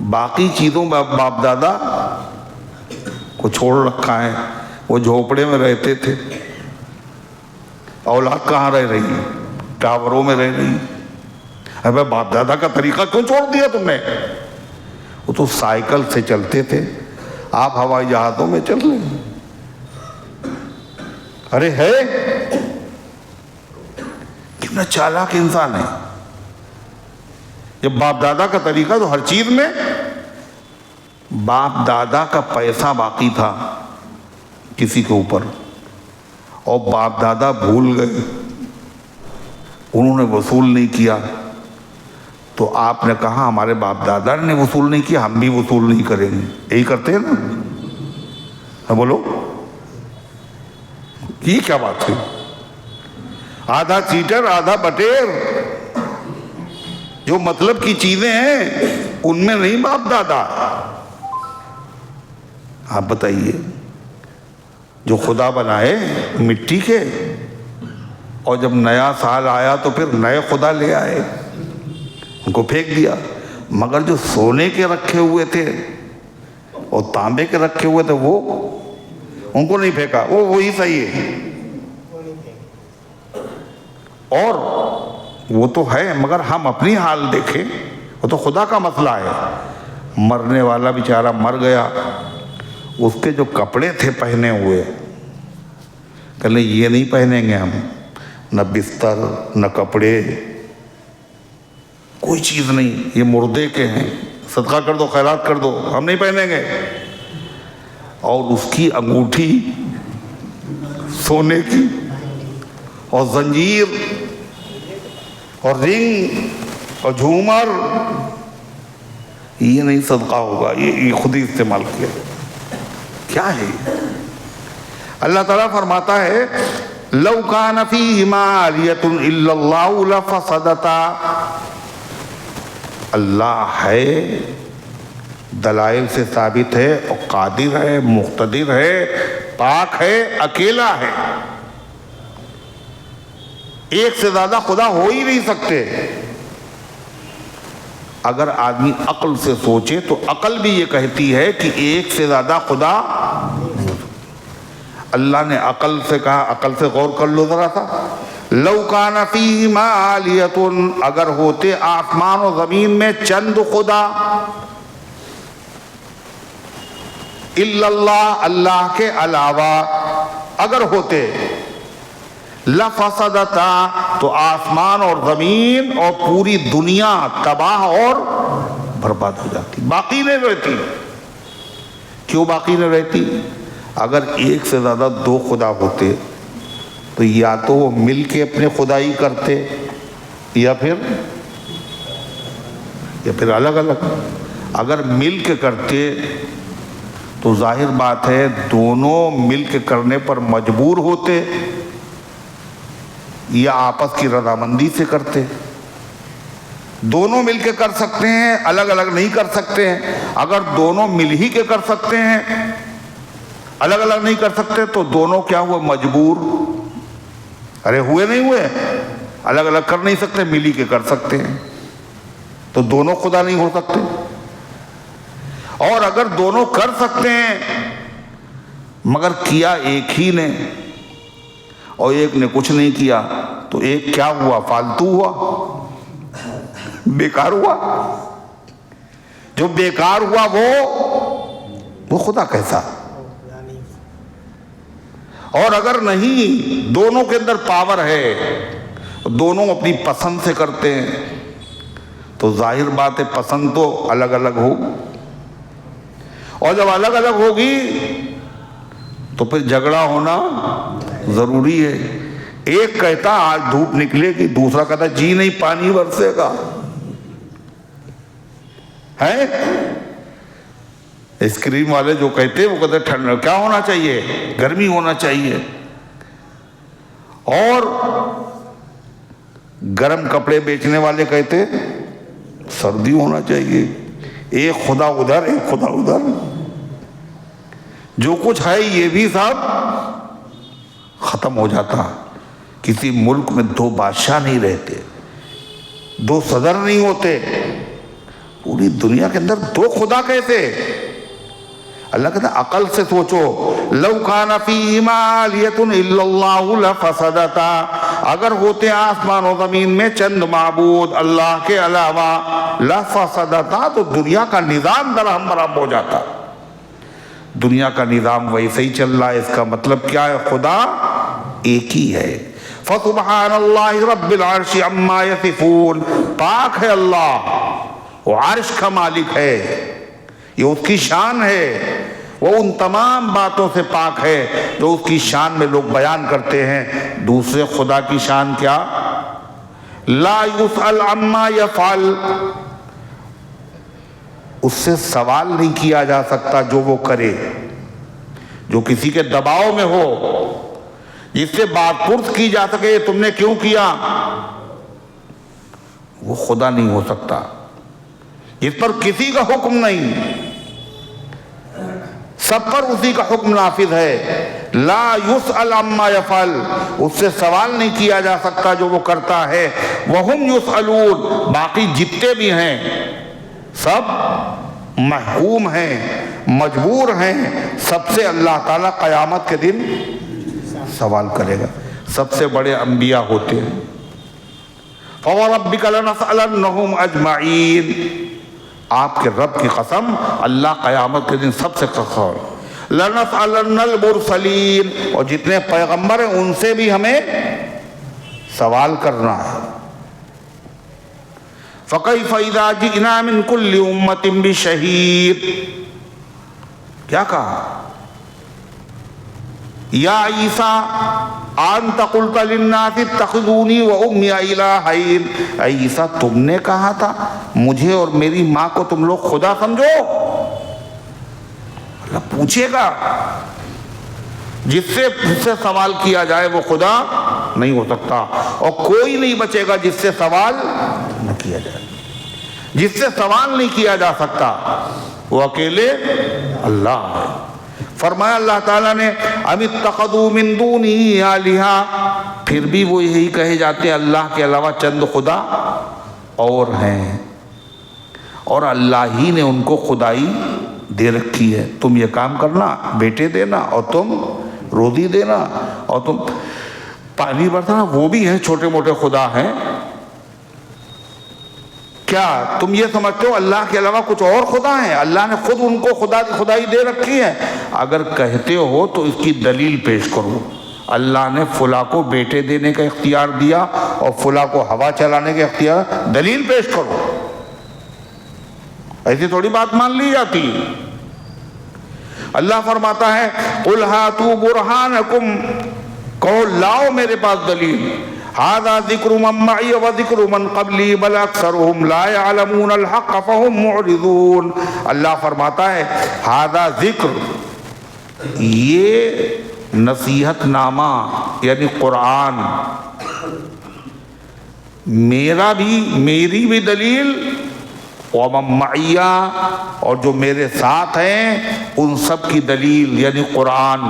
باقی چیزوں باپ دادا کو چھوڑ رکھا ہے۔ وہ جھوپڑے میں رہتے تھے، اولاد کہاں رہ رہی ہے؟ ٹاوروں میں رہ رہی ہے۔ ابے باپ دادا کا طریقہ کیوں چھوڑ دیا تم نے؟ وہ تو سائیکل سے چلتے تھے، آپ ہوائی جہازوں میں چل رہے ہیں۔ ارے ہے کتنا چالاک انسان ہے۔ جب باپ دادا کا طریقہ تو ہر چیز میں، باپ دادا کا پیسہ باقی تھا کسی کے اوپر، اور باپ دادا بھول گئے، انہوں نے وصول نہیں کیا، تو آپ نے کہا ہمارے باپ دادا نے وصول نہیں کیا، ہم بھی وصول نہیں کریں گے۔ یہی کرتے ہیں نا؟ بولو یہ کیا بات ہے؟ آدھا چیٹر آدھا بٹیر، جو مطلب کی چیزیں ہیں ان میں نہیں باپ دادا۔ آپ بتائیے، جو خدا بنائے مٹی کے، اور جب نیا سال آیا تو پھر نئے خدا لے آئے، ان کو پھینک دیا۔ مگر جو سونے کے رکھے ہوئے تھے اور تانبے کے رکھے ہوئے تھے وہ ان کو نہیں پھینکا، وہ وہی صحیح ہے۔ اور وہ تو ہے، مگر ہم اپنی حال دیکھیں، وہ تو خدا کا مسئلہ ہے۔ مرنے والا بیچارہ مر گیا، اس کے جو کپڑے تھے پہنے ہوئے، کہنے یہ نہیں پہنیں گے ہم، نہ بستر نہ کپڑے، کوئی چیز نہیں، یہ مردے کے ہیں، صدقہ کر دو، خیرات کر دو، ہم نہیں پہنیں گے۔ اور اس کی انگوٹھی سونے کی اور زنجیر اور رنگ اور جھومر، یہ نہیں صدقہ ہوگا، یہ خود ہی استعمال کیا۔ کیا ہے؟ اللہ تعالیٰ فرماتا ہے لو کان فیہما آلیۃ الا اللہ لفسدتا، اللہ ہے، دلائل سے ثابت ہے، اور قادر ہے، مقتدر ہے، پاک ہے، اکیلا ہے، ایک سے زیادہ خدا ہو ہی نہیں سکتے۔ اگر آدمی عقل سے سوچے تو عقل بھی یہ کہتی ہے کہ ایک سے زیادہ خدا، اللہ نے عقل سے کہا، عقل سے غور کر لو ذرا سا، لو کان فیہما آلیۃ، اگر ہوتے آسمان و زمین میں چند خدا، الا اللہ، اللہ کے علاوہ اگر ہوتے، لفسدتا، تو آسمان اور زمین اور پوری دنیا تباہ اور برباد ہو جاتی، باقی نہیں رہتی۔ کیوں باقی نہیں رہتی؟ اگر ایک سے زیادہ دو خدا ہوتے تو یا تو وہ مل کے اپنے خدائی کرتے یا پھر الگ الگ۔ اگر مل کے کرتے تو ظاہر بات ہے دونوں مل کے کرنے پر مجبور ہوتے یا آپس کی رضامندی سے کرتے۔ دونوں مل کے کر سکتے ہیں، الگ الگ نہیں کر سکتے ہیں۔ اگر دونوں مل ہی کے کر سکتے ہیں، الگ الگ نہیں کر سکتے، تو دونوں کیا ہوئے؟ مجبور۔ ارے ہوئے نہیں ہوئے؟ الگ الگ کر نہیں سکتے، مل ہی کے کر سکتے ہیں، تو دونوں خدا نہیں ہو سکتے۔ اور اگر دونوں کر سکتے ہیں مگر کیا ایک ہی نے اور ایک نے کچھ نہیں کیا، تو ایک کیا ہوا؟ فالتو ہوا، بیکار ہوا۔ جو بیکار ہوا وہ خدا کیسا؟ اور اگر نہیں، دونوں کے اندر پاور ہے، دونوں اپنی پسند سے کرتے ہیں، تو ظاہر بات ہے پسند تو الگ الگ ہو، اور جب الگ الگ ہوگی تو پھر جھگڑا ہونا ضروری ہے۔ ایک کہتا آج دھوپ نکلے گی، دوسرا کہتا جی نہیں پانی برسے گا، ہے؟ آئس کریم والے جو کہتے وہ کہتے ٹھنڈا کیا ہونا چاہیے؟ گرمی ہونا چاہیے۔ اور گرم کپڑے بیچنے والے کہتے سردی ہونا چاہیے۔ ایک خدا ادھر، ایک خدا ادھر، جو کچھ ہے یہ بھی سب ختم ہو جاتا۔ کسی ملک میں دو بادشاہ نہیں رہتے، دو صدر نہیں ہوتے، پوری دنیا کے اندر دو خدا کیسے؟ اللہ کہتا ہے عقل سے سوچو، لو کان فیہما آلیۃ الا اللہ لفسدتا، اگر ہوتے آسمان و زمین میں چند معبود اللہ کے علاوہ، لفسدتا، تو دنیا کا نظام درہم برہم ہو جاتا۔ دنیا کا نظام ویسے ہی چل رہا ہے، اس کا مطلب کیا ہے؟ خدا ایک ہی ہے۔ فسبحان اللہ رب العرش عما یصفون، پاک ہے اللہ، وہ عرش کا مالک ہے، یہ اس کی شان ہے، وہ ان تمام باتوں سے پاک ہے جو اس کی شان میں لوگ بیان کرتے ہیں۔ دوسرے خدا کی شان کیا؟ لا یسأل عما یفعل، اس سے سوال نہیں کیا جا سکتا جو وہ کرے۔ جو کسی کے دباؤ میں ہو، جس سے بات پرس کی جا سکے تم نے کیوں کیا، وہ خدا نہیں ہو سکتا۔ جس پر کسی کا حکم نہیں، سب پر اسی کا حکم نافذ ہے۔ لا یسأل عما یفعل، اس سے سوال نہیں کیا جا سکتا جو وہ کرتا ہے۔ وہم یسألون، باقی جتنے بھی ہیں سب محکوم ہیں، مجبور ہیں، سب سے اللہ تعالیٰ قیامت کے دن سوال کرے گا۔ سب سے بڑے انبیاء ہوتے ہیں۔ فَوَرَبِّكَ لَنَسْأَلَنَّهُمْ أَجْمَعِينَ، آپ کے رب کی قسم، اللہ قیامت کے دن سب سے قسم، لَنَسْأَلَنَّ الْمُرْسَلِينَ، اور جتنے پیغمبر ہیں ان سے بھی ہمیں سوال کرنا ہے۔ فَكَيْفَ إِذَا جِئْنَا مِن كُلِّ أُمَّةٍ بِشَهِيدٍ، کیا کہا؟ یا عیسیٰ انت قلت للناس اتخذونی وأمی الہین، اے عیسیٰ تم نے کہا تھا مجھے اور میری ماں کو تم لوگ خدا سمجھو۔ اللہ پوچھے گا، جس سے سوال کیا جائے وہ خدا نہیں ہو سکتا، اور کوئی نہیں بچے گا جس سے سوال نہ کیا جائے۔ جس سے سوال نہیں کیا جا سکتا وہ اکیلے اللہ ہے۔ فرمایا اللہ تعالیٰ نے ام اتخذوا من دونہ آلہہ، پھر بھی وہ یہی کہے جاتے ہیں اللہ کے علاوہ چند خدا اور ہیں، اور اللہ ہی نے ان کو خدائی دے رکھی ہے۔ تم یہ کام کرنا، بیٹے دینا، اور تم روزی دینا، اور تم پانی برتنا، وہ بھی ہیں چھوٹے موٹے خدا ہیں۔ کیا تم یہ سمجھتے ہو اللہ کے علاوہ کچھ اور خدا ہیں؟ اللہ نے خود ان کو خدائی دے رکھی ہے۔ اگر کہتے ہو تو اس کی دلیل پیش کرو۔ اللہ نے فلاں کو بیٹے دینے کا اختیار دیا اور فلاں کو ہوا چلانے کا اختیار، دلیل پیش کرو۔ ایسی تھوڑی بات مان لی جاتی۔ اللہ فرماتا ہے قُلْ هَاتُوا بُرْهَانَكُمْ، کہو لاؤ میرے پاس دلیل۔ هذا ذکر من معی وذکر من قبلی بل اکثرهم لا يعلمون الحق فهم معرضون۔ اللہ فرماتا ہے هذا ذکر، یہ نصیحت نامہ یعنی قرآن، میری بھی دلیل، ومن معی، اور جو میرے ساتھ ہیں ان سب کی دلیل یعنی قرآن،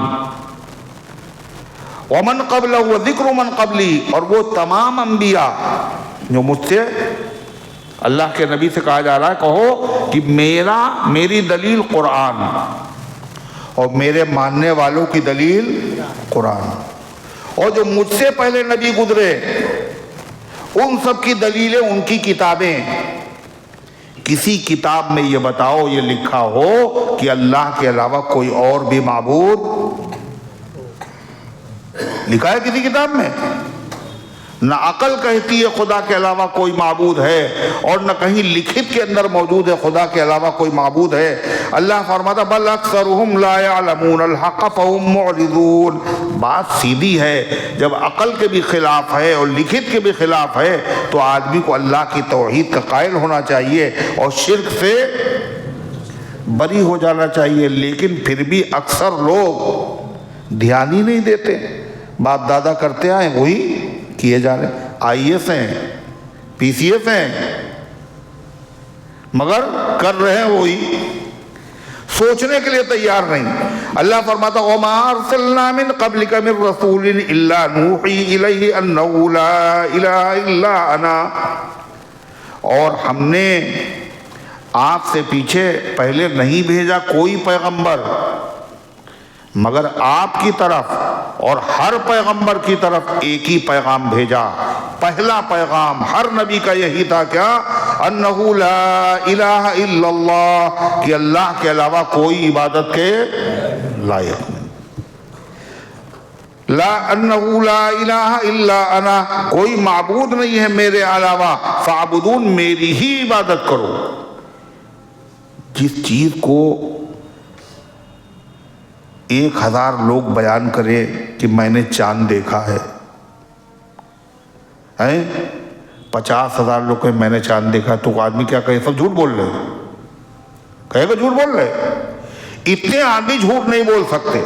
ومن قبلہ وذکر من قبلی، اور وہ تمام انبیاء جو مجھ سے، اللہ کے نبی سے کہا جا رہا ہے کہو کہ میری دلیل قرآن، اور میرے ماننے والوں کی دلیل قرآن، اور جو مجھ سے پہلے نبی گزرے ان سب کی دلیلیں ان کی کتابیں۔ کسی کتاب میں یہ بتاؤ، یہ لکھا ہو کہ اللہ کے علاوہ کوئی اور بھی معبود، لکھا ہے کسی کتاب میں؟ نہ عقل کہتی ہے خدا کے علاوہ کوئی معبود ہے، اور نہ کہیں لکھت کے اندر موجود ہے خدا کے علاوہ کوئی معبود ہے۔ اللہ فرماتا بل اکثرهم لا يعلمون الحق فهم معرضون۔ بات سیدھی ہے، جب عقل کے بھی خلاف ہے اور لکھت کے بھی خلاف ہے تو آدمی کو اللہ کی توحید کا قائل ہونا چاہیے اور شرک سے بری ہو جانا چاہیے، لیکن پھر بھی اکثر لوگ دھیان ہی نہیں دیتے۔ باپ دادا کرتے آئے وہی کیے جا رہے، آئی ایس ہیں، پی سی ایس ہیں، مگر کر رہے ہیں وہی، سوچنے کے لیے تیار نہیں۔ اللہ فرماتا وَمَا أَرْسَلْنَا مِن قَبْلِكَ مِن رَّسُولٍ إِلَّا نُوحِي إِلَيْهِ أَنَّهُ لَا إِلَهَ إِلَّا أَنَا، اور ہم نے آپ سے پیچھے پہلے نہیں بھیجا کوئی پیغمبر مگر آپ کی طرف، اور ہر پیغمبر کی طرف ایک ہی پیغام بھیجا۔ پہلا پیغام ہر نبی کا یہی تھا، کیا؟ انہ لا الہ الا اللہ، کہ اللہ کے علاوہ کوئی عبادت کے لائق نہیں۔ انہ لا الہ الا انا، کوئی معبود نہیں ہے میرے علاوہ، فاعبدون، میری ہی عبادت کرو۔ جس چیز کو 1000 لوگ بیان کرے کہ میں نے چاند دیکھا ہے، 50,000 لوگ کہیں میں نے چاند دیکھا ہے، تو آدمی کیا کہے؟ سب جھوٹ بول رہے، کہے گا جھوٹ بول رہے۔ اتنے آدمی جھوٹ نہیں بول سکتے۔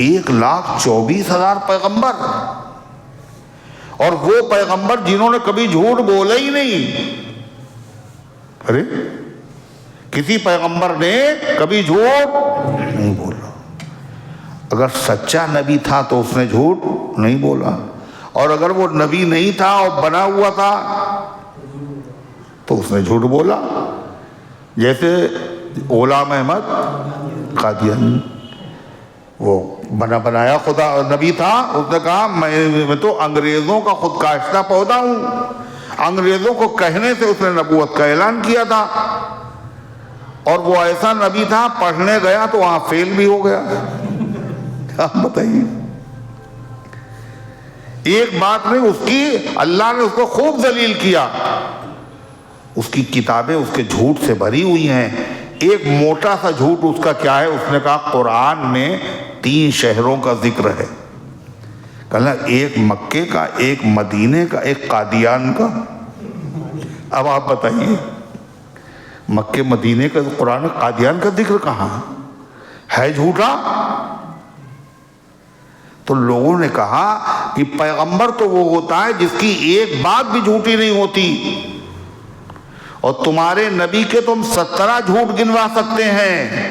1,24,000 پیغمبر، اور وہ پیغمبر جنہوں نے کبھی جھوٹ بولا ہی نہیں۔ ارے کسی پیغمبر نے کبھی جھوٹ نہیں بولا۔ اگر سچا نبی تھا تو اس نے جھوٹ نہیں بولا، اور اگر وہ نبی نہیں تھا اور بنا ہوا تھا تو اس نے جھوٹ بولا۔ جیسے غلام احمد قادیانی، وہ بنایا خدا نبی تھا، اس نے کہا میں تو انگریزوں کا خود کاشتہ پودا ہوں۔ انگریزوں کو کہنے سے اس نے نبوت کا اعلان کیا تھا، اور وہ ایسا نبی تھا پڑھنے گیا تو وہاں فیل بھی ہو گیا۔ آپ بتائیے، ایک بات نہیں، اس کی اللہ نے اس کو خوب ذلیل کیا۔ اس کی کتابیں اس کے جھوٹ سے بھری ہوئی ہیں۔ ایک موٹا سا جھوٹ اس کا کیا ہے؟ اس نے کہا قرآن میں 3 شہروں کا ذکر ہے، کہنا ایک مکے کا، ایک مدینے کا، ایک قادیان کا۔ اب آپ بتائیے، مکے مدینے کا قرآن، قادیان کا ذکر کہاں ہے؟ جھوٹا؟ تو لوگوں نے کہا کہ پیغمبر تو وہ ہوتا ہے جس کی ایک بات بھی جھوٹی نہیں ہوتی، اور تمہارے نبی کے تم 17 جھوٹ گنوا سکتے ہیں،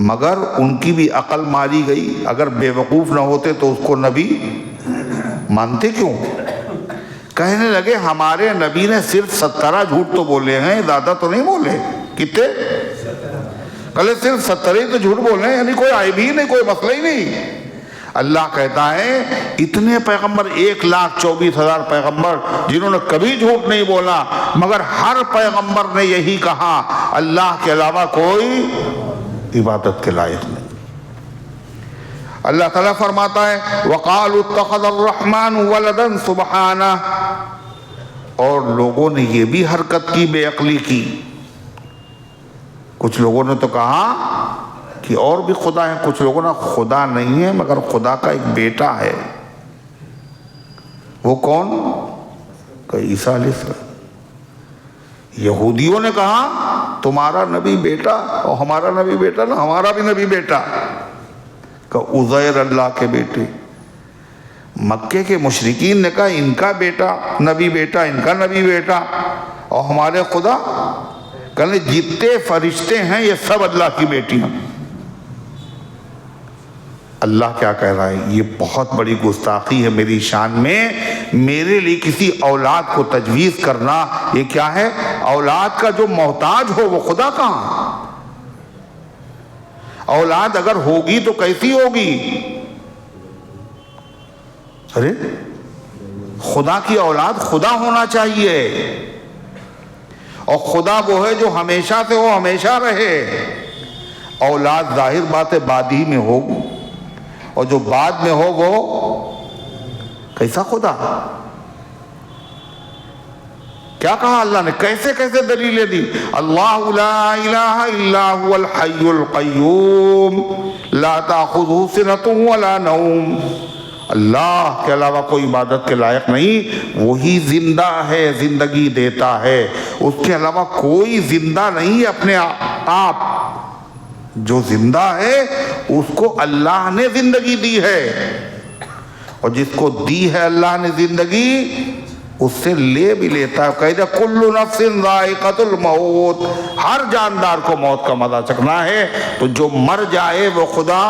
مگر ان کی بھی عقل ماری گئی۔ اگر بے وقوف نہ ہوتے تو اس کو نبی مانتے کیوں؟ کہنے لگے ہمارے نبی نے صرف 17 جھوٹ تو بولے ہیں، زیادہ تو نہیں بولے۔ کتنے؟ کہلے صرف 17 ہی تو جھوٹ بولے ہیں، یعنی کوئی عیب ہی نہیں، کوئی مسئلہ ہی نہیں۔ اللہ کہتا ہے اتنے پیغمبر، 1,24,000 پیغمبر جنہوں نے کبھی جھوٹ نہیں بولا، مگر ہر پیغمبر نے یہی کہا اللہ کے علاوہ کوئی عبادت کے لائق نہیں۔ اللہ تعالیٰ فرماتا ہے وَقَالُوا اتَّخَذَ الرَّحْمَنُ وَلَدًا سُبْحَانَهُ، اور لوگوں نے یہ بھی حرکت کی، بے عقلی کی۔ کچھ لوگوں نے تو کہا کہ اور بھی خدا ہے، کچھ لوگوں نے خدا نہیں ہے مگر خدا کا ایک بیٹا ہے۔ وہ کون؟ کہ عیسیٰ علیہ السلام۔ یہودیوں نے کہا تمہارا نبی بیٹا اور ہمارا نبی بیٹا، نا ہمارا بھی نبی بیٹا، کہ عزیر اللہ کے بیٹے۔ مکے کے مشرکین نے کہا ان کا بیٹا نبی بیٹا، ان کا نبی بیٹا، اور ہمارے خدا، کہنے جتنے فرشتے ہیں یہ سب اللہ کی بیٹیاں۔ اللہ کیا کہہ رہا ہے؟ یہ بہت بڑی گستاخی ہے میری شان میں، میرے لیے کسی اولاد کو تجویز کرنا، یہ کیا ہے؟ اولاد کا جو محتاج ہو وہ خدا کہاں؟ اولاد اگر ہوگی تو کیسی ہوگی؟ ارے خدا کی اولاد خدا ہونا چاہیے، اور خدا وہ ہے جو ہمیشہ سے ہو، ہمیشہ رہے۔ اولاد ظاہر بات ہے بعد ہی میں ہو، اور جو بعد میں ہو وہ کیسا خدا؟ کیا کہا اللہ نے؟ کیسے کیسے دلیلیں دی؟ اللہ لا الہ الا هو الحی القیوم لا تأخذہ سنۃ ولا نوم، اللہ کے علاوہ کوئی عبادت کے لائق نہیں، وہی زندہ ہے، زندگی دیتا ہے، اس کے علاوہ کوئی زندہ نہیں اپنے آپ۔ جو زندہ ہے اس کو اللہ نے زندگی دی ہے، اور جس کو دی ہے اللہ نے زندگی اس سے لے بھی لیتا ہے۔ کہہ دے کل نفس ذائقۃ الموت، ہر جاندار کو موت کا مزہ چکھنا ہے، تو جو مر جائے وہ خدا،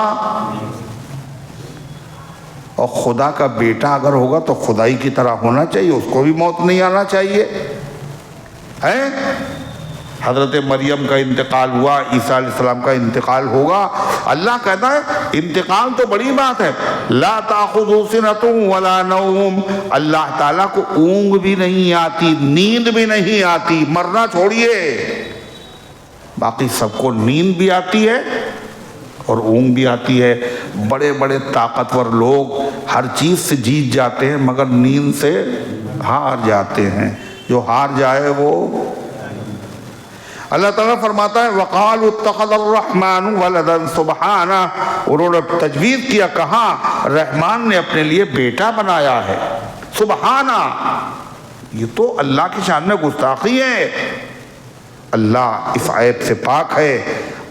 اور خدا کا بیٹا اگر ہوگا تو خدائی کی طرح ہونا چاہیے، اس کو بھی موت نہیں آنا چاہیے۔ حضرت مریم کا انتقال ہوا، عیسیٰ علیہ السلام کا انتقال ہوگا، اللہ کہتا ہے انتقال تو بڑی بات ہے، لا تأخذہ سنۃ ولا نوم، اللہ تعالیٰ کو اونگ بھی نہیں آتی، نیند بھی نہیں آتی، مرنا چھوڑیے، باقی سب کو نیند بھی آتی ہے اور اونگ بھی آتی ہے۔ بڑے بڑے طاقتور لوگ ہر چیز سے جیت جاتے ہیں مگر نیند سے ہار جاتے ہیں، جو ہار جائے وہ۔ اللہ تعالیٰ فرماتا ہے وَقَالُوا اتَّخَذَ الرَّحْمَنُ وَلَدًا سُبْحَانَهُ، انہوں نے تجویز کیا، کہا رحمان نے اپنے لیے بیٹا بنایا ہے، سبحانہ، یہ تو اللہ کی شان میں گستاخی ہے، اللہ اس عیب سے پاک ہے۔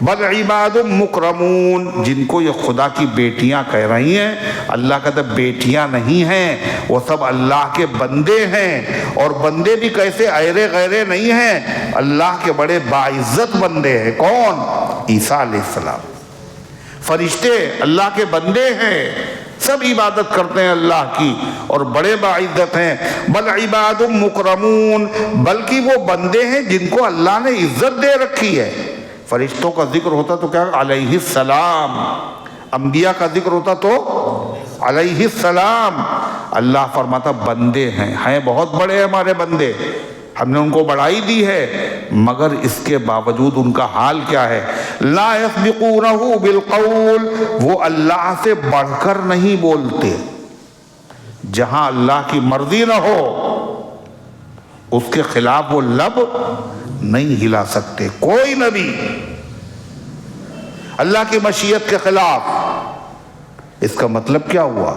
بل عباد مکرمون، جن کو یہ خدا کی بیٹیاں کہہ رہی ہیں، اللہ کہتا ہے بیٹیاں نہیں ہیں، وہ سب اللہ کے بندے ہیں، اور بندے بھی کیسے ایرے غیرے نہیں ہیں، اللہ کے بڑے باعزت بندے ہیں۔ کون؟ عیسیٰ علیہ السلام۔ فرشتے اللہ کے بندے ہیں، سب عبادت کرتے ہیں اللہ کی، اور بڑے باعزت ہیں۔ بل عباد مکرمون، بلکہ وہ بندے ہیں جن کو اللہ نے عزت دے رکھی ہے۔ فرشتوں کا ذکر ہوتا تو کیا علیہ السلام، انبیاء کا ذکر ہوتا تو علیہ السلام۔ اللہ فرماتا بندے ہیں بہت بڑے ہمارے بندے، ہم نے ان کو بڑائی دی ہے، مگر اس کے باوجود ان کا حال کیا ہے؟ لا یسبقونہ بالقول، وہ اللہ سے بڑھ کر نہیں بولتے، جہاں اللہ کی مرضی نہ ہو اس کے خلاف وہ لب نہیں ہلا سکتے، کوئی نبی۔ اللہ کی مشیت کے خلاف. اس کا مطلب کیا ہوا؟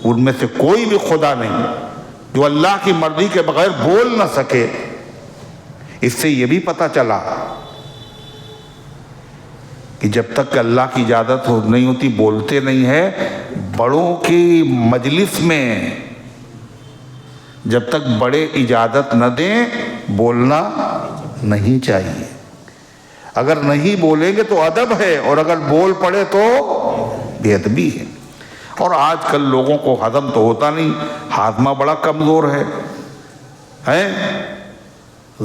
ان میں سے کوئی بھی خدا نہیں جو اللہ کی مرضی کے بغیر بول نہ سکے. اس سے یہ بھی پتہ چلا کہ جب تک کہ اللہ کی اجازت نہیں ہوتی بولتے نہیں ہے. بڑوں کی مجلس میں جب تک بڑے اجازت نہ دیں بولنا نہیں چاہیے. اگر نہیں بولیں گے تو ادب ہے، اور اگر بول پڑے تو بے ادبی ہے. اور آج کل لوگوں کو ہضم تو ہوتا نہیں، ہاضمہ بڑا کمزور ہے.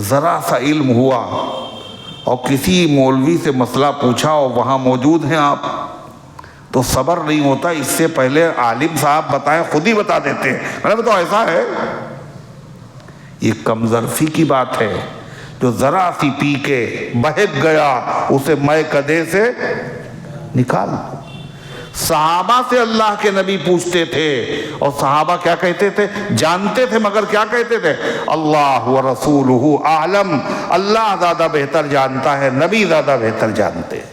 ذرا سا علم ہوا اور کسی مولوی سے مسئلہ پوچھا اور وہاں موجود ہیں آپ، تو صبر نہیں ہوتا. اس سے پہلے عالم صاحب بتائیں خود ہی بتا دیتے ہیں. میں تو ایسا ہے. یہ کمظرفی کی بات ہے. جو ذرا سی پی کے بہک گیا اسے مے کدے سے نکال. صحابہ سے اللہ کے نبی پوچھتے تھے اور صحابہ کیا کہتے تھے؟ جانتے تھے مگر کیا کہتے تھے؟ اللہ ورسولہ اعلم. اللہ زیادہ بہتر جانتا ہے، نبی زیادہ بہتر جانتے ہیں.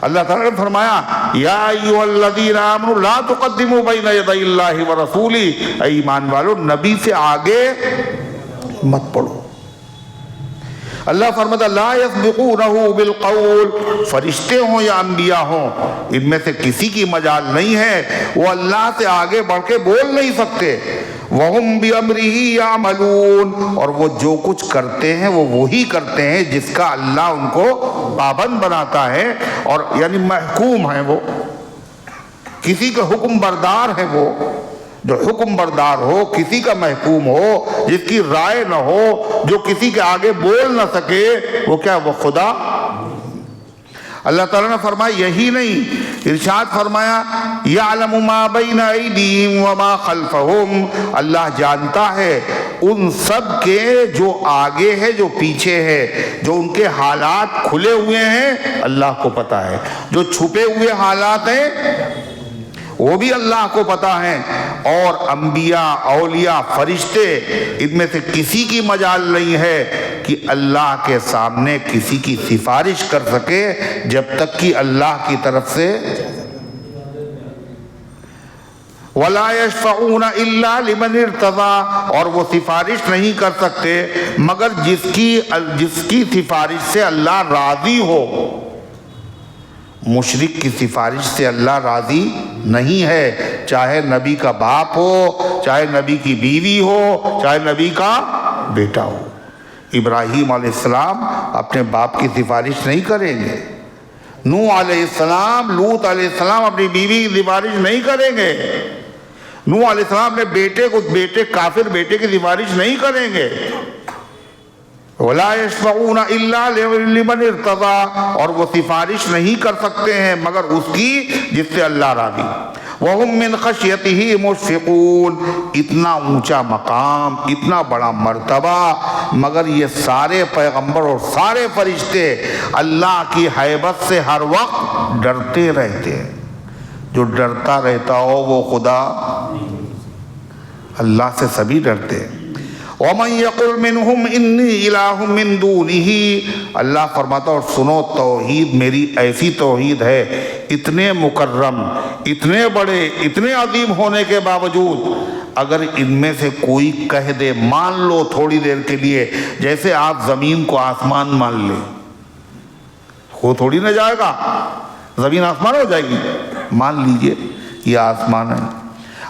اللہ تعالیٰ نے فرمایا یا ایھا الذین آمنوا لا تقدموا بین یدی اللہ ورسولہ. اے ایمان والو نبی سے آگے مت پڑھو. اللہ فرماتا لا یسبقونہ بالقول. فرشتے ہوں یا انبیاء ہوں ان میں سے کسی کی مجال نہیں ہے، وہ اللہ سے آگے بڑھ کے بول نہیں سکتے. وَهُمْ بِأَمْرِهِ يَعْمَلُونَ. اور وہ جو کچھ کرتے ہیں وہ وہی کرتے ہیں جس کا اللہ ان کو پابند بناتا ہے، اور یعنی محکوم ہیں. وہ کسی کا حکم بردار ہے. وہ جو حکم بردار ہو، کسی کا محکوم ہو، جس کی رائے نہ ہو، جو کسی کے آگے بول نہ سکے، وہ کیا؟ وہ خدا. اللہ تعالیٰ نے فرمایا یہی نہیں، ارشاد فرمایا یعلم ما بین ایدیہم وما خلفہم. اللہ جانتا ہے ان سب کے جو آگے ہے جو پیچھے ہے. جو ان کے حالات کھلے ہوئے ہیں اللہ کو پتا ہے، جو چھپے ہوئے حالات ہیں وہ بھی اللہ کو پتا ہے. اور انبیاء، اولیاء، فرشتے ان میں سے کسی کی مجال نہیں ہے کہ اللہ کے سامنے کسی کی سفارش کر سکے جب تک کہ اللہ کی طرف سے. وَلَا يَشْفَعُونَ إِلَّا لِمَنِ ارْتَضَىٰ. اور وہ سفارش نہیں کر سکتے مگر جس کی سفارش سے اللہ راضی ہو. مشرک کی سفارش سے اللہ راضی نہیں ہے، چاہے نبی کا باپ ہو، چاہے نبی کی بیوی ہو، چاہے نبی کا بیٹا ہو. ابراہیم علیہ السلام اپنے باپ کی سفارش نہیں کریں گے. نوح علیہ السلام، لوط علیہ السلام اپنی بیوی کی سفارش نہیں کریں گے. نوح علیہ السلام اپنے کافر بیٹے کی سفارش نہیں کریں گے. وَلَا يَشْفَعُونَ إِلَّا لِمَنِ ارْتَضَىٰ. اور وہ سفارش نہیں کر سکتے ہیں مگر اس کی جس سے اللہ راضی. وَهُم مِّن خَشْيَتِهِ مُشْفِقُونَ. اتنا اونچا مقام، اتنا بڑا مرتبہ، مگر یہ سارے پیغمبر اور سارے فرشتے اللہ کی ہیبت سے ہر وقت ڈرتے رہتے ہیں. جو ڈرتا رہتا ہو وہ خدا. اللہ سے سبھی ڈرتے ہیں. وَمَن يَقُلْ مِنْهُمْ إِنِّي إِلَٰهٌ مِّن دُونِهِ. اللہ فرماتا اور سنو توحید میری ایسی توحید ہے، اتنے مکرم، اتنے بڑے، اتنے عظیم ہونے کے باوجود اگر ان میں سے کوئی کہہ دے مان لو تھوڑی دیر کے لیے، جیسے آپ زمین کو آسمان مان لیں، ہو تھوڑی نہ جائے گا. زمین آسمان ہو جائے گی. مان لیجئے یہ آسمان ہے.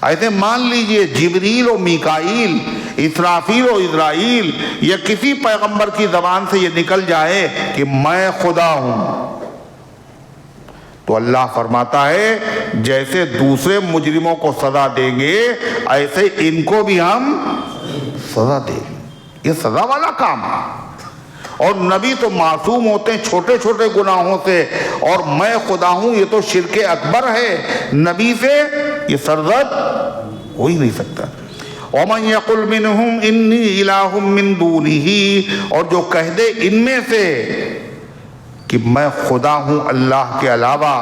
ایسے مان لیجئے جبریل و میکائیل، اسرافیل و اسرائیل، یا کسی پیغمبر کی زبان سے یہ نکل جائے کہ میں خدا ہوں، تو اللہ فرماتا ہے جیسے دوسرے مجرموں کو سزا دیں گے ایسے ان کو بھی ہم سزا دیں گے. یہ سزا والا کام ہے. اور نبی تو معصوم ہوتے ہیں چھوٹے چھوٹے گناہوں سے، اور میں خدا ہوں یہ تو شرک اکبر ہے. نبی سے یہ سرزد ہو ہی نہیں سکتا. وَمَن يَقُلْ مِنْهُمْ إِنِّي إِلَٰهٌ مِّن دُونِهِ. اور جو کہہ دے ان میں سے کہ میں خدا ہوں اللہ کے علاوہ.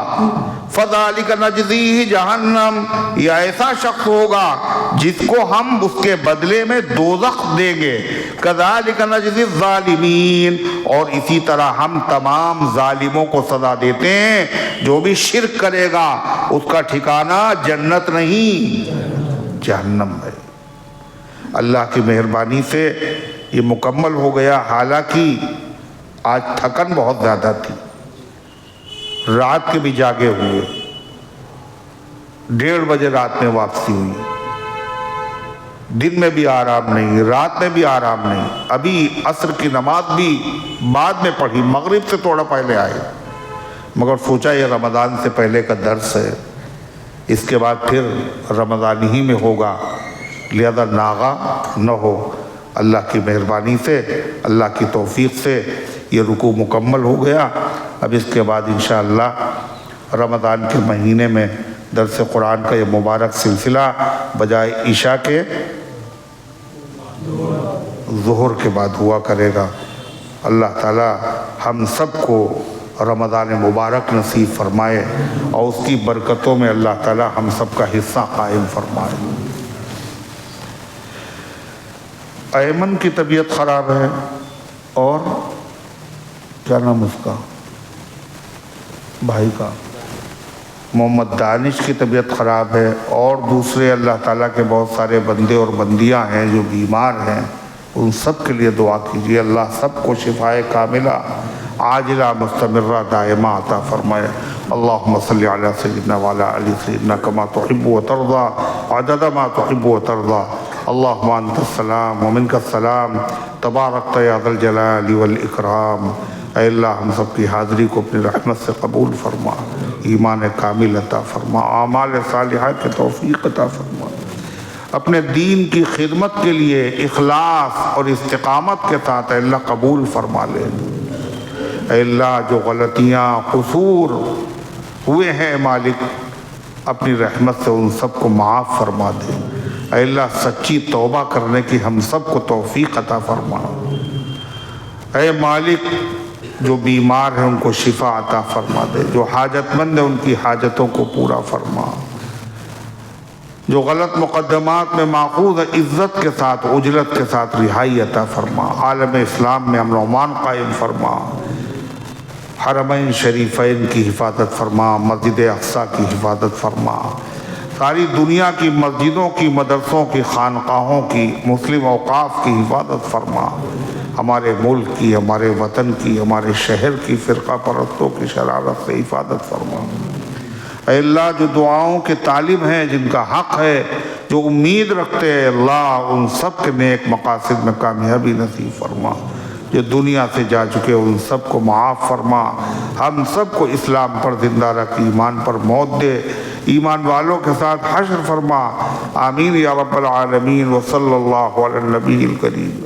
فَذَلِكَ نَجْزِيهِ جَهَنَّمَ، یہ ایسا شخص ہوگا جس کو ہم اس کے بدلے میں دوزخ دیں گے. كَذَلِكَ نَجْزِي الظَّالِمِينَ، اور اسی طرح ہم تمام ظالموں کو سزا دیتے ہیں. جو بھی شرک کرے گا اس کا ٹھکانہ جنت نہیں جہنم ہے. اللہ کی مہربانی سے یہ مکمل ہو گیا. حالانکہ آج تھکن بہت زیادہ تھی، رات کے بھی جاگے ہوئے، 1:30 بجے رات میں واپسی ہوئی، دن میں بھی آرام نہیں، رات میں بھی آرام نہیں. ابھی عصر کی نماز بھی بعد میں پڑھی، مغرب سے تھوڑا پہلے آئے، مگر سوچا یہ رمضان سے پہلے کا درس ہے، اس کے بعد پھر رمضان ہی میں ہوگا، لہذا ناغا نہ ہو. اللہ کی مہربانی سے، اللہ کی توفیق سے یہ رکوع مکمل ہو گیا. اب اس کے بعد انشاءاللہ رمضان کے مہینے میں درس قرآن کا یہ مبارک سلسلہ بجائے عشاء کے ظہر کے بعد ہوا کرے گا. اللہ تعالی ہم سب کو رمضان مبارک نصیب فرمائے اور اس کی برکتوں میں اللہ تعالی ہم سب کا حصہ قائم فرمائے. ایمن کی طبیعت خراب ہے، اور کیا نام اس کا بھائی کا، محمد دانش کی طبیعت خراب ہے، اور دوسرے اللہ تعالیٰ کے بہت سارے بندے اور بندیاں ہیں جو بیمار ہیں. ان سب کے لیے دعا کیجیے، اللہ سب کو شفائے کاملہ عاجلہ مستمرہ دائمہ عطا فرمائے. اللہم صلی علی سیدنا وعلی علی سیدنا کما تحب و ترضا عدد ما تحب و ترضا. اللہم انت السلام ومنک السلام تبارکت یا ذا الجلال والاکرام. اے اللہ ہم سب کی حاضری کو اپنی رحمت سے قبول فرما، ایمان کامل عطا فرما، اعمال صالحہ کے توفیق عطا فرما. اپنے دین کی خدمت کے لیے اخلاص اور استقامت کے ساتھ اے اللہ قبول فرما لے. اے اللہ جو غلطیاں قصور ہوئے ہیں مالک، اپنی رحمت سے ان سب کو معاف فرما دے. اے اللہ سچی توبہ کرنے کی ہم سب کو توفیق عطا فرما. اے مالک جو بیمار ہیں ان کو شفا عطا فرما دے، جو حاجت مند ہیں ان کی حاجتوں کو پورا فرما. جو غلط مقدمات میں ماخوذ ہے عزت کے ساتھ اجرت کے ساتھ رہائی عطا فرما. عالم اسلام میں امن و امان قائم فرما. حرمین شریفین کی حفاظت فرما، مسجد اقصیٰ کی حفاظت فرما. ساری دنیا کی مسجدوں کی، مدرسوں کی، خانقاہوں کی، مسلم اوقاف کی حفاظت فرما. ہمارے ملک کی، ہمارے وطن کی، ہمارے شہر کی فرقہ پرستوں کی شرارت سے حفاظت فرما. اے اللہ جو دعاؤں کے طالب ہیں، جن کا حق ہے، جو امید رکھتے ہیں، اللہ ان سب کے نیک مقاصد میں کامیابی نصیب فرما. جو دنیا سے جا چکے ان سب کو معاف فرما. ہم سب کو اسلام پر زندہ رکھ، ایمان پر موت دے، ایمان والوں کے ساتھ حشر فرما. آمین یا رب العالمین. وصلی اللہ علی النبی الکریم.